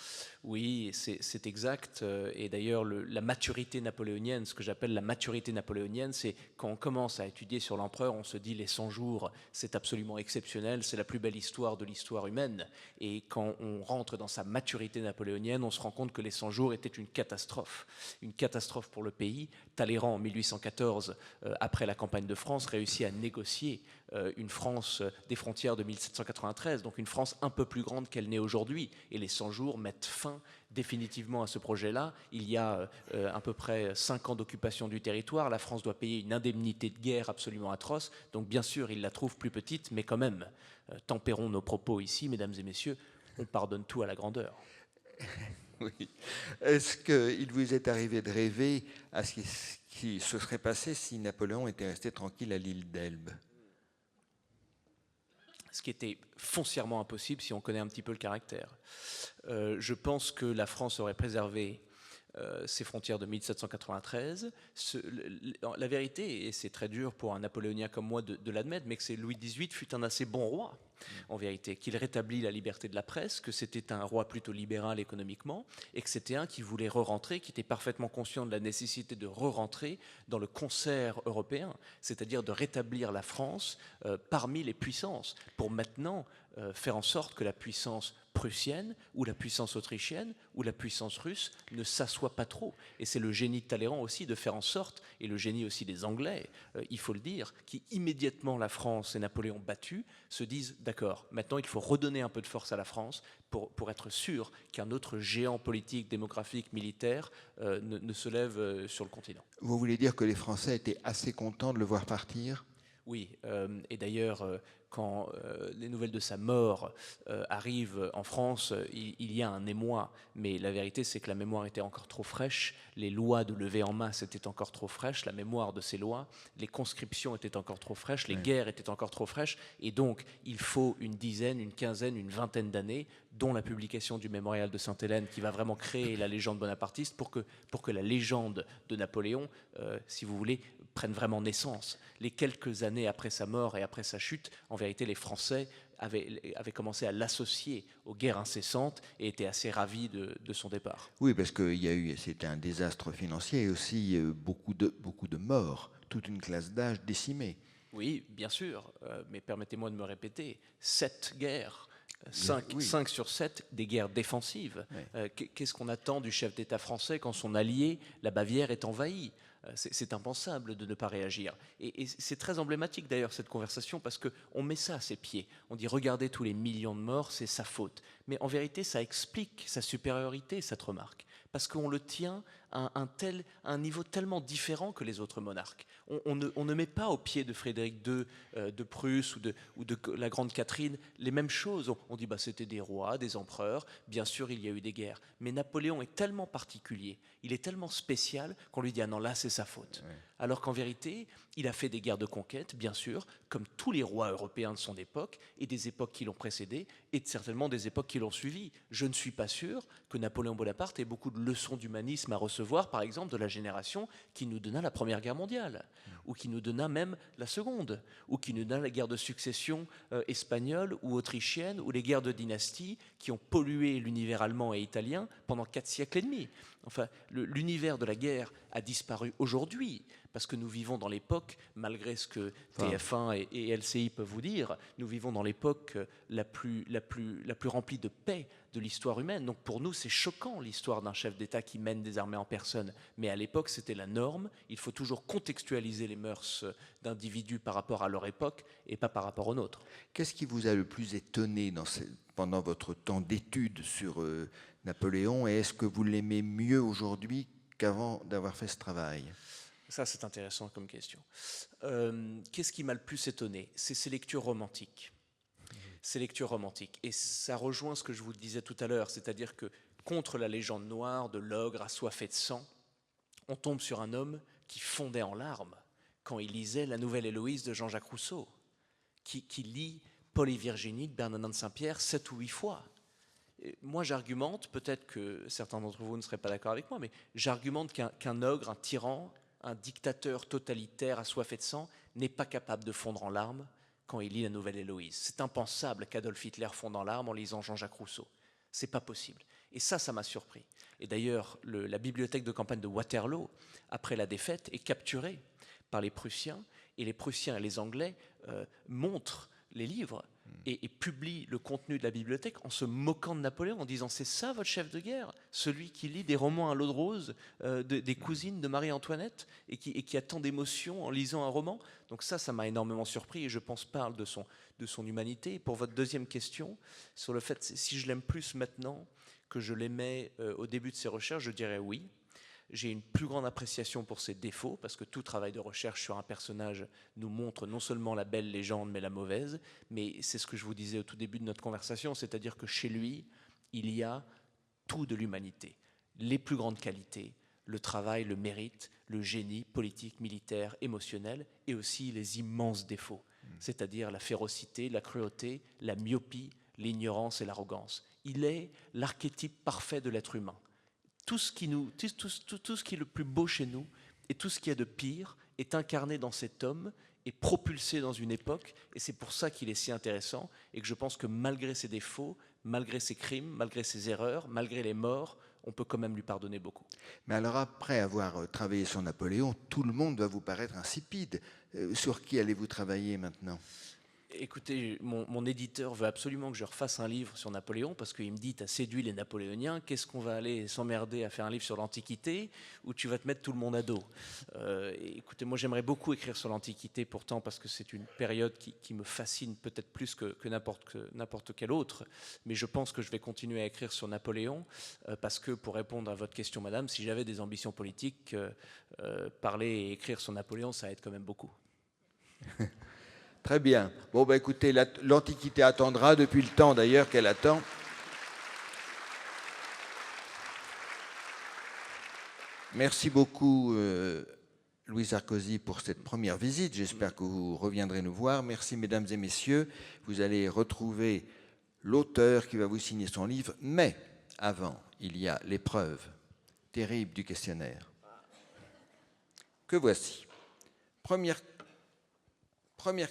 Oui, c'est exact. Et d'ailleurs, la maturité napoléonienne, ce que j'appelle la maturité napoléonienne, c'est quand on commence à étudier sur l'empereur, on se dit les 100 jours, c'est absolument exceptionnel, c'est la plus belle histoire de l'histoire humaine. Et quand on rentre dans sa maturité napoléonienne, on se rend compte que les 100 jours étaient une catastrophe pour le pays. Talleyrand, en 1814, après la campagne de France, réussit à négocier une France des frontières de 1793, donc une France un peu plus grande qu'elle n'est aujourd'hui. Et les 100 jours mettent fin définitivement à ce projet-là. Il y a à peu près 5 ans d'occupation du territoire. La France doit payer une indemnité de guerre absolument atroce. Donc bien sûr, il la trouve plus petite, mais quand même, tempérons nos propos ici, mesdames et messieurs, on pardonne tout à la grandeur. Oui. Est-ce qu'il vous est arrivé de rêver à ce qui se serait passé si Napoléon était resté tranquille à l'île d'Elbe ? Ce qui était foncièrement impossible si on connaît un petit peu le caractère. Je pense que la France aurait préservé ses frontières de 1793. La vérité, et c'est très dur pour un napoléonien comme moi de l'admettre, mais que c'est Louis XVIII fut un assez bon roi, en vérité, qu'il rétablit la liberté de la presse, que c'était un roi plutôt libéral économiquement, et que c'était un qui voulait re-rentrer, qui était parfaitement conscient de la nécessité de re-rentrer dans le concert européen, c'est-à-dire de rétablir la France parmi les puissances, pour maintenant faire en sorte que la puissance prussienne ou la puissance autrichienne ou la puissance russe ne s'assoient pas trop. Et c'est le génie de Talleyrand aussi de faire en sorte, et le génie aussi des Anglais, il faut le dire, qui immédiatement la France et Napoléon battus se disent d'accord, maintenant il faut redonner un peu de force à la France pour être sûr qu'un autre géant politique, démographique, militaire ne se lève sur le continent. Vous voulez dire que les Français étaient assez contents de le voir partir ? Oui, et d'ailleurs, quand les nouvelles de sa mort arrivent en France, il y a un émoi, mais la vérité c'est que la mémoire était encore trop fraîche, les lois de levée en masse étaient encore trop fraîches, la mémoire de ces lois, les conscriptions étaient encore trop fraîches, les guerres étaient encore trop fraîches, et donc il faut une dizaine, une quinzaine, une vingtaine d'années, dont la publication du mémorial de Sainte-Hélène qui va vraiment créer la légende bonapartiste pour que la légende de Napoléon, si vous voulez, prenne vraiment naissance. Les quelques années après sa mort et après sa chute, en vérité, les Français avaient commencé à l'associer aux guerres incessantes et étaient assez ravis de son départ. Oui, parce que c'était un désastre financier et aussi beaucoup de morts, toute une classe d'âge décimée. Oui, bien sûr, mais permettez-moi de me répéter, 7 guerres. 5 sur 7 des guerres défensives. Oui. Qu'est-ce qu'on attend du chef d'État français quand son allié, la Bavière, est envahie ? C'est impensable de ne pas réagir. Et c'est très emblématique d'ailleurs cette conversation parce qu'on met ça à ses pieds. On dit regardez tous les millions de morts, c'est sa faute. Mais en vérité, ça explique sa supériorité, cette remarque. Parce qu'on le tient à un niveau tellement différent que les autres monarques. On ne met pas au pied de Frédéric II de Prusse ou de la Grande Catherine les mêmes choses. On dit bah, c'était des rois, des empereurs, bien sûr il y a eu des guerres. Mais Napoléon est tellement particulier, il est tellement spécial qu'on lui dit ah non là c'est sa faute. Ouais. Alors qu'en vérité, il a fait des guerres de conquête, bien sûr, comme tous les rois européens de son époque, et des époques qui l'ont précédé, et certainement des époques qui l'ont suivi. Je ne suis pas sûr que Napoléon Bonaparte ait beaucoup de leçons d'humanisme à recevoir, par exemple, de la génération qui nous donna la Première Guerre mondiale, ou qui nous donna même la Seconde, ou qui nous donna la guerre de succession espagnole ou autrichienne, ou les guerres de dynastie qui ont pollué l'univers allemand et italien pendant 4 siècles et demi. Enfin, l'univers de la guerre a disparu aujourd'hui, parce que nous vivons dans l'époque, malgré ce que TF1 et LCI peuvent vous dire, nous vivons dans l'époque la plus remplie de paix de l'histoire humaine. Donc pour nous, c'est choquant l'histoire d'un chef d'État qui mène des armées en personne. Mais à l'époque, c'était la norme. Il faut toujours contextualiser les mœurs d'individus par rapport à leur époque et pas par rapport aux nôtres. Qu'est-ce qui vous a le plus étonné pendant votre temps d'étude sur Napoléon, et est-ce que vous l'aimez mieux aujourd'hui qu'avant d'avoir fait ce travail ? Ça, c'est intéressant comme question. Qu'est-ce qui m'a le plus étonné ? C'est ces lectures romantiques. Ces lectures romantiques. Et ça rejoint ce que je vous disais tout à l'heure, c'est-à-dire que contre la légende noire de l'ogre assoiffé de sang, on tombe sur un homme qui fondait en larmes quand il lisait La Nouvelle Héloïse de Jean-Jacques Rousseau, qui lit Paul et Virginie de Bernardin de Saint-Pierre 7 ou 8 fois. Et moi, j'argumente, peut-être que certains d'entre vous ne seraient pas d'accord avec moi, mais j'argumente qu'un ogre, un tyran, un dictateur totalitaire assoiffé de sang n'est pas capable de fondre en larmes quand il lit La Nouvelle Héloïse. C'est impensable qu'Adolf Hitler fonde en larmes en lisant Jean-Jacques Rousseau. C'est pas possible. Et ça m'a surpris. Et d'ailleurs, la bibliothèque de campagne de Waterloo, après la défaite, est capturée par les Prussiens, et les Prussiens et les Anglais montrent les livres et publient le contenu de la bibliothèque en se moquant de Napoléon, en disant c'est ça votre chef de guerre, celui qui lit des romans à l'eau de rose des cousines de Marie-Antoinette et qui a tant d'émotions en lisant un roman. Donc ça m'a énormément surpris, et je pense parle de son humanité. Et pour votre deuxième question, sur le fait si je l'aime plus maintenant que je l'aimais au début de ses recherches, je dirais oui. J'ai une plus grande appréciation pour ses défauts, parce que tout travail de recherche sur un personnage nous montre non seulement la belle légende, mais la mauvaise. Mais c'est ce que je vous disais au tout début de notre conversation, c'est-à-dire que chez lui, il y a tout de l'humanité. Les plus grandes qualités, le travail, le mérite, le génie politique, militaire, émotionnel, et aussi les immenses défauts, c'est-à-dire la férocité, la cruauté, la myopie, l'ignorance et l'arrogance. Il est l'archétype parfait de l'être humain. Tout ce qui est le plus beau chez nous et tout ce qui est de pire est incarné dans cet homme et propulsé dans une époque, et c'est pour ça qu'il est si intéressant, et que je pense que malgré ses défauts, malgré ses crimes, malgré ses erreurs, malgré les morts, on peut quand même lui pardonner beaucoup. Mais alors après avoir travaillé sur Napoléon, tout le monde doit vous paraître insipide. Sur qui allez-vous travailler maintenant ? Écoutez, mon éditeur veut absolument que je refasse un livre sur Napoléon, parce qu'il me dit, t'as séduit les Napoléoniens, qu'est-ce qu'on va aller s'emmerder à faire un livre sur l'Antiquité, où tu vas te mettre tout le monde à dos. Écoutez, moi j'aimerais beaucoup écrire sur l'Antiquité, pourtant, parce que c'est une période qui me fascine peut-être plus que n'importe quelle autre, mais je pense que je vais continuer à écrire sur Napoléon, parce que, pour répondre à votre question, madame, si j'avais des ambitions politiques, parler et écrire sur Napoléon, ça aide quand même beaucoup. Très bien. Bon, bah, écoutez, l'Antiquité attendra depuis le temps d'ailleurs qu'elle attend. Merci beaucoup, Louis Sarkozy, pour cette première visite. J'espère que vous reviendrez nous voir. Merci, mesdames et messieurs. Vous allez retrouver l'auteur qui va vous signer son livre. Mais avant, il y a l'épreuve terrible du questionnaire. Que voici. Première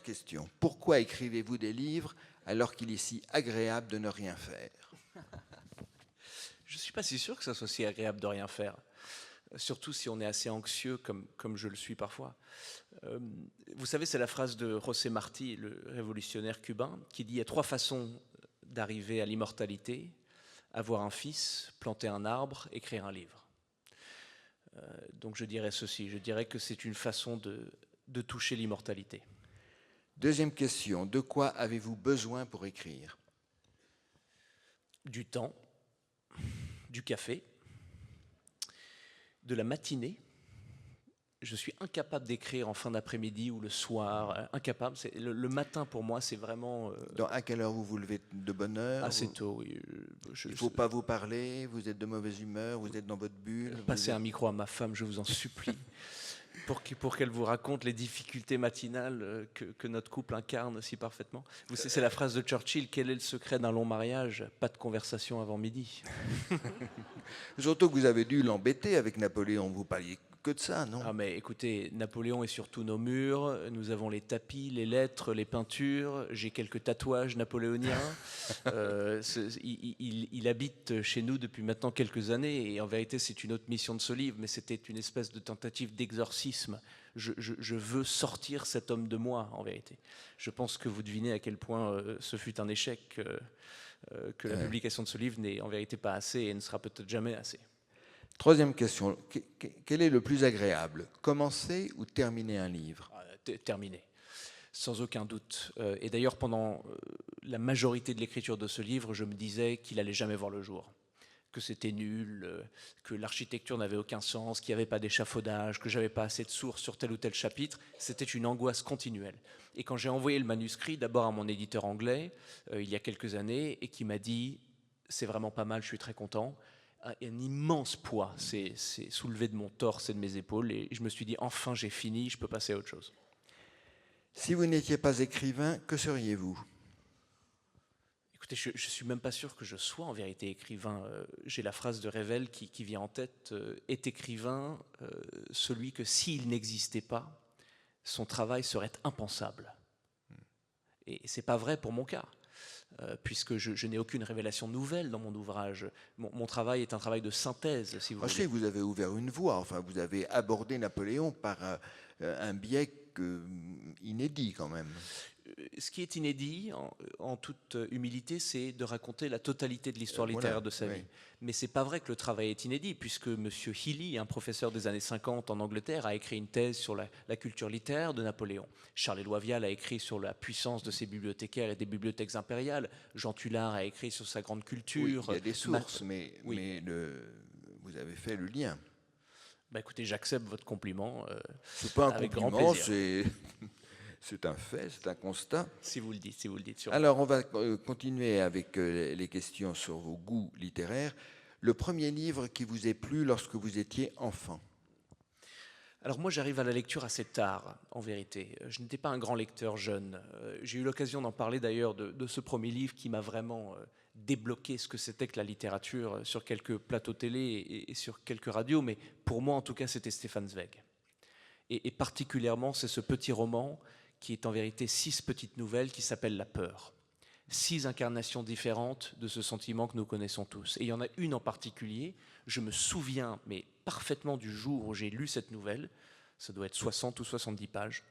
question, pourquoi écrivez-vous des livres alors qu'il est si agréable de ne rien faire ? Je ne suis pas si sûr que ça soit si agréable de rien faire, surtout si on est assez anxieux comme je le suis parfois. Vous savez, c'est la phrase de José Martí, le révolutionnaire cubain, qui dit « Il y a 3 façons d'arriver à l'immortalité, avoir un fils, planter un arbre, écrire un livre ». Donc je dirais ceci, je dirais que c'est une façon de toucher l'immortalité. Deuxième question, de quoi avez-vous besoin pour écrire? Du temps, du café, de la matinée. Je suis incapable d'écrire en fin d'après-midi ou le soir, incapable. Le matin pour moi, c'est vraiment... À quelle heure vous vous levez de bonne heure? Assez tôt, oui. Il ne faut pas vous parler, vous êtes de mauvaise humeur, vous êtes dans votre bulle. Passez un micro à ma femme, je vous en supplie, pour qu'elle vous raconte les difficultés matinales que notre couple incarne si parfaitement. Vous savez, c'est la phrase de Churchill, quel est le secret d'un long mariage? Pas de conversation avant midi. Surtout que vous avez dû l'embêter avec Napoléon, vous parliez que de ça, non? Ah mais écoutez, Napoléon est sur tous nos murs, nous avons les tapis, les lettres, les peintures, j'ai quelques tatouages napoléoniens. Il habite chez nous depuis maintenant quelques années et en vérité c'est une autre mission de ce livre, mais c'était une espèce de tentative d'exorcisme. Je veux sortir cet homme de moi en vérité. Je pense que vous devinez à quel point ce fut un échec, que la publication de ce livre n'est en vérité pas assez et ne sera peut-être jamais assez. Troisième question, quel est le plus agréable, commencer ou terminer un livre? Terminé, sans aucun doute. Et d'ailleurs, pendant la majorité de l'écriture de ce livre, je me disais qu'il allait jamais voir le jour, que c'était nul, que l'architecture n'avait aucun sens, qu'il n'y avait pas d'échafaudage, que j'avais pas assez de sources sur tel ou tel chapitre. C'était une angoisse continuelle. Et quand j'ai envoyé le manuscrit, d'abord à mon éditeur anglais, il y a quelques années, et qui m'a dit « c'est vraiment pas mal, je suis très content », un immense poids s'est soulevé de mon torse et de mes épaules et je me suis dit enfin j'ai fini, je peux passer à autre chose. Si vous n'étiez pas écrivain, que seriez-vous? Écoutez, je ne suis même pas sûr que je sois en vérité écrivain. J'ai la phrase de Revel qui vient en tête, est écrivain celui que s'il n'existait pas, son travail serait impensable. Et c'est pas vrai pour mon cas. Puisque je n'ai aucune révélation nouvelle dans mon ouvrage. Mon travail est un travail de synthèse, si vous voulez. Vous avez ouvert une voie, enfin, vous avez abordé Napoléon par un biais inédit quand même. Ce qui est inédit, en toute humilité, c'est de raconter la totalité de l'histoire littéraire de sa vie. Mais c'est pas vrai que le travail est inédit, puisque M. Healy, un professeur des années 50 en Angleterre, a écrit une thèse sur la culture littéraire de Napoléon. Charles-Éloi Vial a écrit sur la puissance de ses bibliothécaires et des bibliothèques impériales. Jean Tullard a écrit sur sa grande culture. Oui, il y a des sources, mais vous avez fait le lien. Bah écoutez, j'accepte votre compliment. C'est pas un avec compliment, grand plaisir. C'est un fait, c'est un constat. Si vous le dites, Alors, on va continuer avec les questions sur vos goûts littéraires. Le premier livre qui vous est plu lorsque vous étiez enfant? Alors moi, j'arrive à la lecture assez tard, en vérité. Je n'étais pas un grand lecteur jeune. J'ai eu l'occasion d'en parler d'ailleurs de ce premier livre qui m'a vraiment débloqué ce que c'était que la littérature sur quelques plateaux télé et sur quelques radios, mais pour moi, en tout cas, c'était Stefan Zweig. Et particulièrement, c'est ce petit roman qui est en vérité 6 petites nouvelles qui s'appellent La peur. 6 incarnations différentes de ce sentiment que nous connaissons tous. Et il y en a une en particulier, je me souviens mais parfaitement du jour où j'ai lu cette nouvelle, ça doit être 60 ou 70 pages,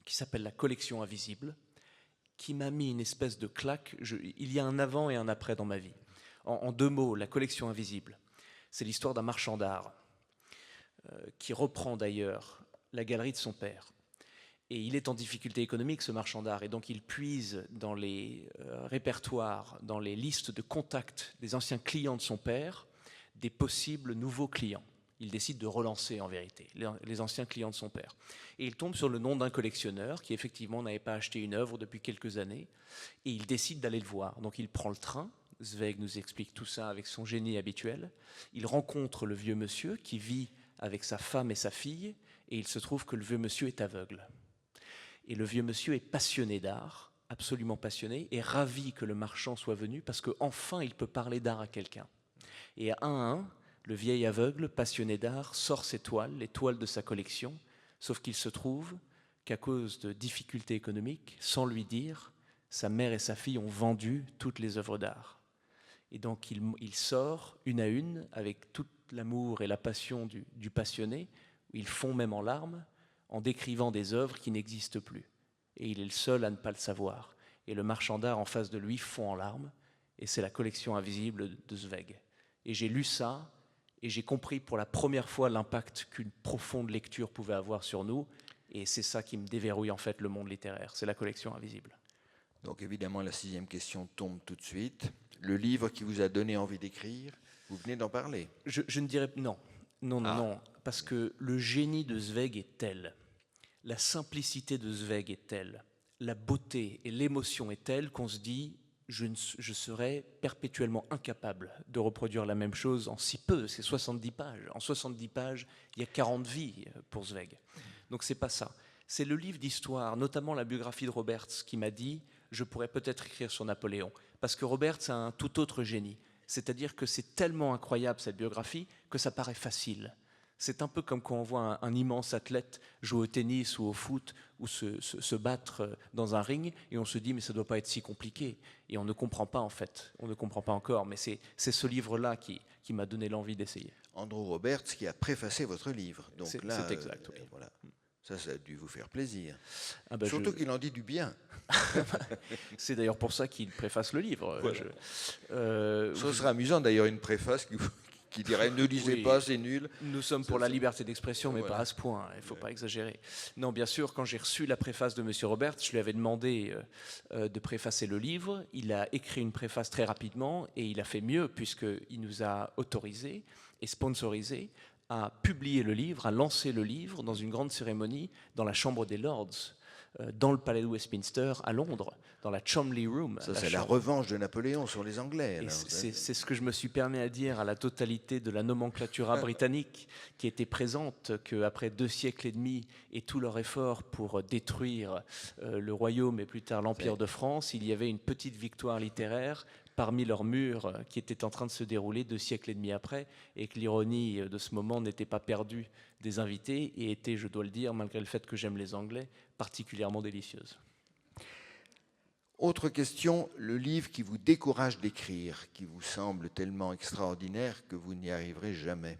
qui s'appelle La collection invisible, qui m'a mis une espèce de claque. Il y a un avant et un après dans ma vie. En 2 mots, La collection invisible, c'est l'histoire d'un marchand d'art qui reprend d'ailleurs la galerie de son père. Et il est en difficulté économique, ce marchand d'art, et donc il puise dans les répertoires, dans les listes de contacts des anciens clients de son père, des possibles nouveaux clients. Il décide de relancer, en vérité, les anciens clients de son père. Et il tombe sur le nom d'un collectionneur qui, effectivement, n'avait pas acheté une œuvre depuis quelques années, et il décide d'aller le voir. Donc il prend le train, Zweig nous explique tout ça avec son génie habituel, il rencontre le vieux monsieur qui vit avec sa femme et sa fille, et il se trouve que le vieux monsieur est aveugle. Et le vieux monsieur est passionné d'art, absolument passionné, et ravi que le marchand soit venu parce qu'enfin il peut parler d'art à quelqu'un. Et à un, le vieil aveugle, passionné d'art, sort ses toiles, les toiles de sa collection, sauf qu'il se trouve qu'à cause de difficultés économiques, sans lui dire, sa mère et sa fille ont vendu toutes les œuvres d'art. Et donc il sort une à une, avec tout l'amour et la passion du passionné, où il fond même en larmes, en décrivant des œuvres qui n'existent plus. Et il est le seul à ne pas le savoir. Et le marchand d'art en face de lui fond en larmes, et c'est La collection invisible de Zweig. Et j'ai lu ça, Et j'ai compris pour la première fois l'impact qu'une profonde lecture pouvait avoir sur nous. Et c'est ça qui me déverrouille en fait le monde littéraire. C'est la collection invisible. Donc évidemment, la 6e question tombe tout de suite. Le livre qui vous a donné envie d'écrire, vous venez d'en parler. Je ne dirais non. Non. Parce que le génie de Zweig est tel, la simplicité de Zweig est telle, la beauté et l'émotion est telle qu'on se dit je serais perpétuellement incapable de reproduire la même chose en si peu, c'est 70 pages. En 70 pages, il y a 40 vies pour Zweig. Donc c'est pas ça. C'est le livre d'histoire, notamment la biographie de Roberts, qui m'a dit je pourrais peut-être écrire sur Napoléon. Parce que Roberts a un tout autre génie. C'est-à-dire que c'est tellement incroyable cette biographie que ça paraît facile. C'est un peu comme quand on voit un immense athlète jouer au tennis ou au foot ou se battre dans un ring et on se dit mais ça ne doit pas être si compliqué. Et on ne comprend pas en fait, on ne comprend pas encore. Mais c'est ce livre-là qui m'a donné l'envie d'essayer. Andrew Roberts qui a préfacé votre livre. Donc c'est là, exact. Oui. Voilà. Ça a dû vous faire plaisir. Ah ben Surtout qu'il en dit du bien. C'est d'ailleurs pour ça qu'il préface le livre. Voilà. Ce serait amusant d'ailleurs une préface qui dirait ne lisez pas, c'est nul. Nous sommes pour la liberté d'expression, mais pas à ce point, il ne faut pas exagérer. Non, bien sûr, quand j'ai reçu la préface de M. Roberts, je lui avais demandé de préfacer le livre. Il a écrit une préface très rapidement et il a fait mieux puisqu'il nous a autorisés et sponsorisés à publier le livre, à lancer le livre dans une grande cérémonie dans la Chambre des Lords, dans le palais de Westminster à Londres, dans la Cholmondeley Room. Ça, c'est la revanche de Napoléon sur les Anglais. C'est ce que je me suis permis à dire à la totalité de la nomenclatura britannique qui était présente, qu'après 2 siècles et demi et tout leur effort pour détruire le royaume et plus tard l'Empire de France, il y avait une petite victoire littéraire parmi leurs murs qui était en train de se dérouler 2 siècles et demi après, et que l'ironie de ce moment n'était pas perdue des invités et était, je dois le dire, malgré le fait que j'aime les Anglais, particulièrement délicieuse. Autre question, le livre qui vous décourage d'écrire, qui vous semble tellement extraordinaire que vous n'y arriverez jamais.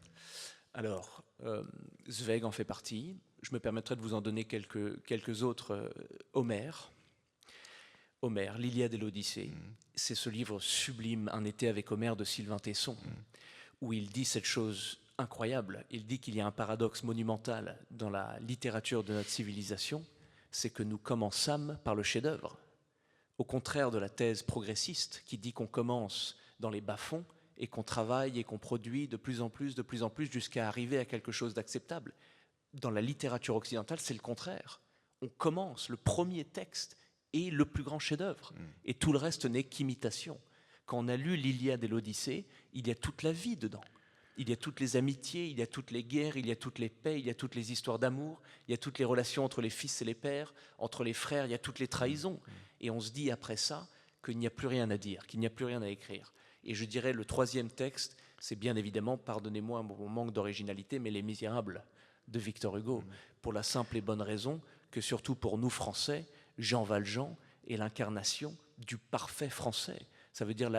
Alors, Zweig en fait partie. Je me permettrai de vous en donner quelques autres. Homère, l'Iliade et l'Odyssée. C'est ce livre sublime, Un été avec Homère de Sylvain Tesson, où il dit cette chose incroyable. Il dit qu'il y a un paradoxe monumental dans la littérature de notre civilisation, c'est que nous commençâmes par le chef-d'œuvre. Au contraire de la thèse progressiste qui dit qu'on commence dans les bas-fonds et qu'on travaille et qu'on produit de plus en plus jusqu'à arriver à quelque chose d'acceptable. Dans la littérature occidentale, c'est le contraire. On commence, le premier texte est le plus grand chef-d'œuvre et tout le reste n'est qu'imitation. Quand on a lu l'Iliade et l'Odyssée, il y a toute la vie dedans. Il y a toutes les amitiés, il y a toutes les guerres, il y a toutes les paix, il y a toutes les histoires d'amour, il y a toutes les relations entre les fils et les pères, entre les frères, il y a toutes les trahisons. Et on se dit après ça qu'il n'y a plus rien à dire, qu'il n'y a plus rien à écrire. Et je dirais le 3e texte, c'est bien évidemment, pardonnez-moi mon manque d'originalité, mais Les Misérables de Victor Hugo, pour la simple et bonne raison que surtout pour nous Français, Jean Valjean est l'incarnation du parfait français. Ça veut dire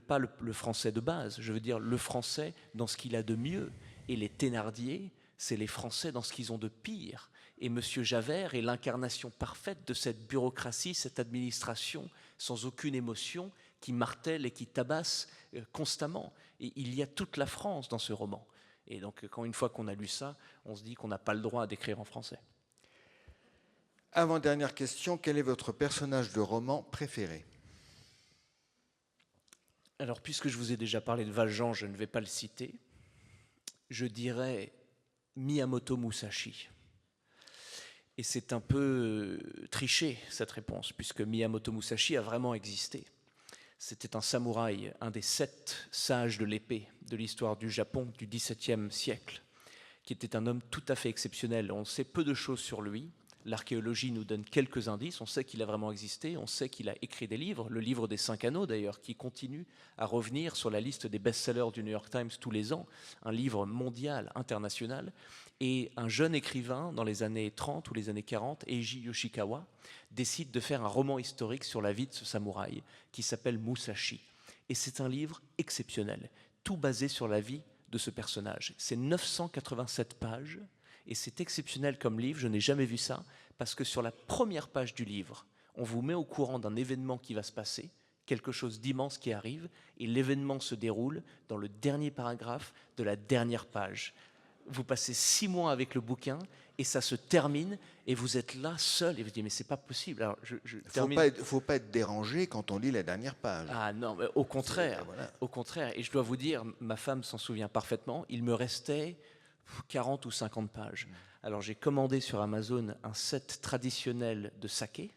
pas le français de base, je veux dire le français dans ce qu'il a de mieux. Et les Thénardier, c'est les Français dans ce qu'ils ont de pire. Et M. Javert est l'incarnation parfaite de cette bureaucratie, cette administration sans aucune émotion qui martèle et qui tabasse constamment. Et il y a toute la France dans ce roman. Et donc, une fois qu'on a lu ça, on se dit qu'on n'a pas le droit d'écrire en français. Avant-dernière question, quel est votre personnage de roman préféré ? Alors, puisque je vous ai déjà parlé de Valjean, je ne vais pas le citer. Je dirais Miyamoto Musashi. Et c'est un peu triché, cette réponse, puisque Miyamoto Musashi a vraiment existé. C'était un samouraï, un des 7 sages de l'épée de l'histoire du Japon du XVIIe siècle, qui était un homme tout à fait exceptionnel. On sait peu de choses sur lui. L'archéologie nous donne quelques indices. On sait qu'il a vraiment existé. On sait qu'il a écrit des livres, le livre des 5 anneaux d'ailleurs, qui continue à revenir sur la liste des best-sellers du New York Times tous les ans, un livre mondial, international. Et un jeune écrivain dans les années 30 ou les années 40, Eiji Yoshikawa, décide de faire un roman historique sur la vie de ce samouraï qui s'appelle Musashi. Et c'est un livre exceptionnel, tout basé sur la vie de ce personnage. C'est 987 pages. Et c'est exceptionnel comme livre, je n'ai jamais vu ça, parce que sur la première page du livre, on vous met au courant d'un événement qui va se passer, quelque chose d'immense qui arrive, et l'événement se déroule dans le dernier paragraphe de la dernière page. Vous passez 6 mois avec le bouquin, et ça se termine, et vous êtes là seul, et vous dites, mais c'est pas possible. Alors, Faut pas être dérangé quand on lit la dernière page. Ah non, mais au contraire, Voilà. au contraire. Et je dois vous dire, ma femme s'en souvient parfaitement, il me restait 40 ou 50 pages. Alors j'ai commandé sur Amazon un set traditionnel de saké.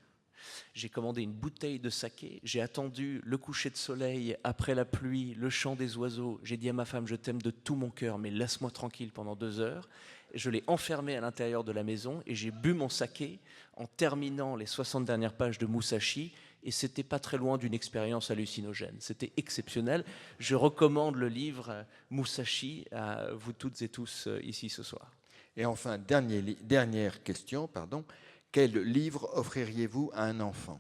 J'ai commandé une bouteille de saké. J'ai attendu le coucher de soleil, après la pluie, le chant des oiseaux. J'ai dit à ma femme, je t'aime de tout mon cœur, mais laisse-moi tranquille pendant 2 heures. Je l'ai enfermé à l'intérieur de la maison et j'ai bu mon saké en terminant les 60 dernières pages de Musashi. Et c'était pas très loin d'une expérience hallucinogène. C'était exceptionnel. Je recommande le livre Musashi à vous toutes et tous ici ce soir. Et enfin, dernière question, pardon. Quel livre offririez-vous à un enfant?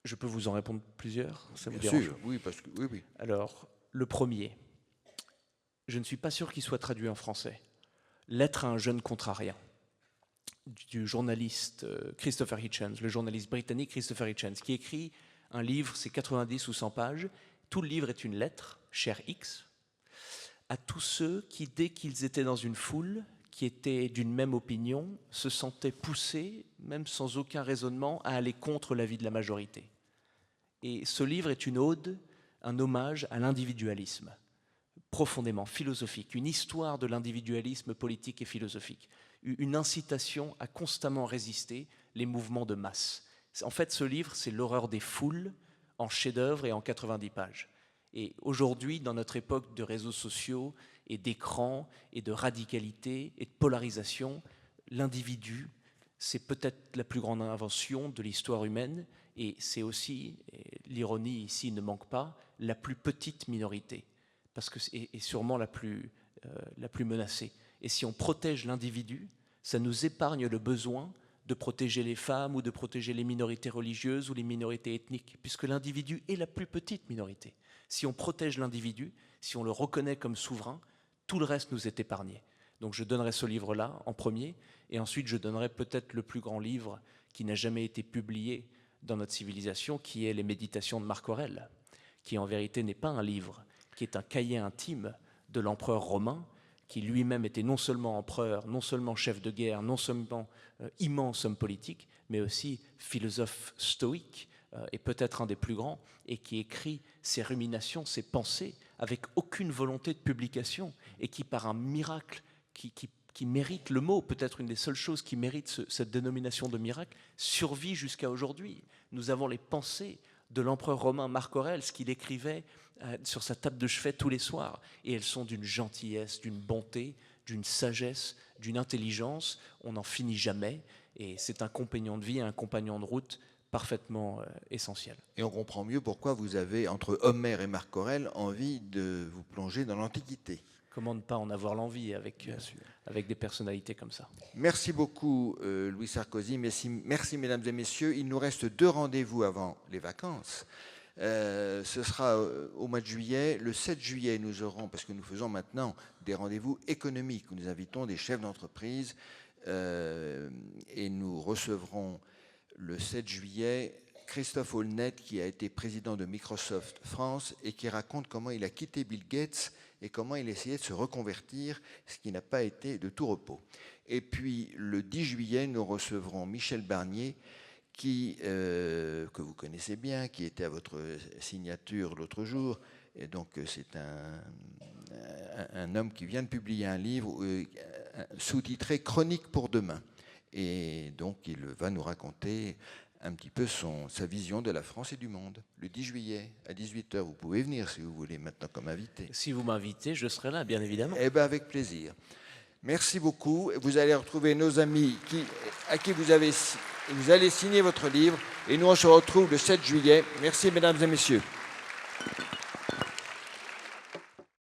Je peux vous en répondre plusieurs, ça vous Bien dérange? sûr, oui, parce que oui. Alors, le premier, je ne suis pas sûr qu'il soit traduit en français. Lettre à un jeune contrarien, du journaliste Christopher Hitchens, le journaliste britannique Christopher Hitchens, qui écrit un livre, c'est 90 ou 100 pages. Tout le livre est une lettre, cher X, à tous ceux qui, dès qu'ils étaient dans une foule, qui étaient d'une même opinion, se sentaient poussés, même sans aucun raisonnement, à aller contre l'avis de la majorité. Et ce livre est une ode, un hommage à l'individualisme, profondément philosophique, une histoire de l'individualisme politique et philosophique, une incitation à constamment résister les mouvements de masse. En fait, ce livre, c'est l'horreur des foules en chef-d'œuvre et en 90 pages. Et aujourd'hui, dans notre époque de réseaux sociaux et d'écrans et de radicalité et de polarisation, l'individu, c'est peut-être la plus grande invention de l'histoire humaine et c'est aussi, l'ironie ici ne manque pas, la plus petite minorité parce que c'est sûrement la plus menacée. Et si on protège l'individu, ça nous épargne le besoin de protéger les femmes ou de protéger les minorités religieuses ou les minorités ethniques, puisque l'individu est la plus petite minorité. Si on protège l'individu, si on le reconnaît comme souverain, tout le reste nous est épargné. Donc je donnerai ce livre-là en premier, et ensuite je donnerai peut-être le plus grand livre qui n'a jamais été publié dans notre civilisation, qui est Les Méditations de Marc Aurèle, qui en vérité n'est pas un livre, qui est un cahier intime de l'empereur romain, qui lui-même était non seulement empereur, non seulement chef de guerre, non seulement immense homme politique, mais aussi philosophe stoïque, et peut-être un des plus grands, et qui écrit ses ruminations, ses pensées, avec aucune volonté de publication, et qui, par un miracle qui mérite le mot, peut-être une des seules choses qui mérite cette dénomination de miracle, survit jusqu'à aujourd'hui. Nous avons les pensées de l'empereur romain Marc Aurèle, ce qu'il écrivait sur sa table de chevet tous les soirs, et elles sont d'une gentillesse, d'une bonté, d'une sagesse, d'une intelligence, on n'en finit jamais, et c'est un compagnon de vie, un compagnon de route parfaitement essentiel. Et on comprend mieux pourquoi vous avez, entre Homère et Marc Aurèle, envie de vous plonger dans l'Antiquité. Comment ne pas en avoir l'envie avec des personnalités comme ça. Merci beaucoup, Louis Sarkozy. Merci, mesdames et messieurs. Il nous reste 2 rendez-vous avant les vacances. Ce sera au mois de juillet. Le 7 juillet, nous aurons, parce que nous faisons maintenant des rendez-vous économiques, où nous invitons des chefs d'entreprise et nous recevrons le 7 juillet Christophe Aulnet, qui a été président de Microsoft France et qui raconte comment il a quitté Bill Gates et comment il essayait de se reconvertir, ce qui n'a pas été de tout repos. Et puis le 10 juillet, nous recevrons Michel Barnier, que vous connaissez bien, qui était à votre signature l'autre jour. Et donc c'est un homme qui vient de publier un livre sous-titré « Chronique pour demain ». Et donc il va nous raconter un petit peu sa vision de la France et du monde. Le 10 juillet, à 18h, vous pouvez venir si vous voulez maintenant comme invité. Si vous m'invitez, je serai là, bien évidemment. Eh bien, avec plaisir. Merci beaucoup. Vous allez retrouver nos amis à qui vous allez signer votre livre. Et nous, on se retrouve le 7 juillet. Merci, mesdames et messieurs.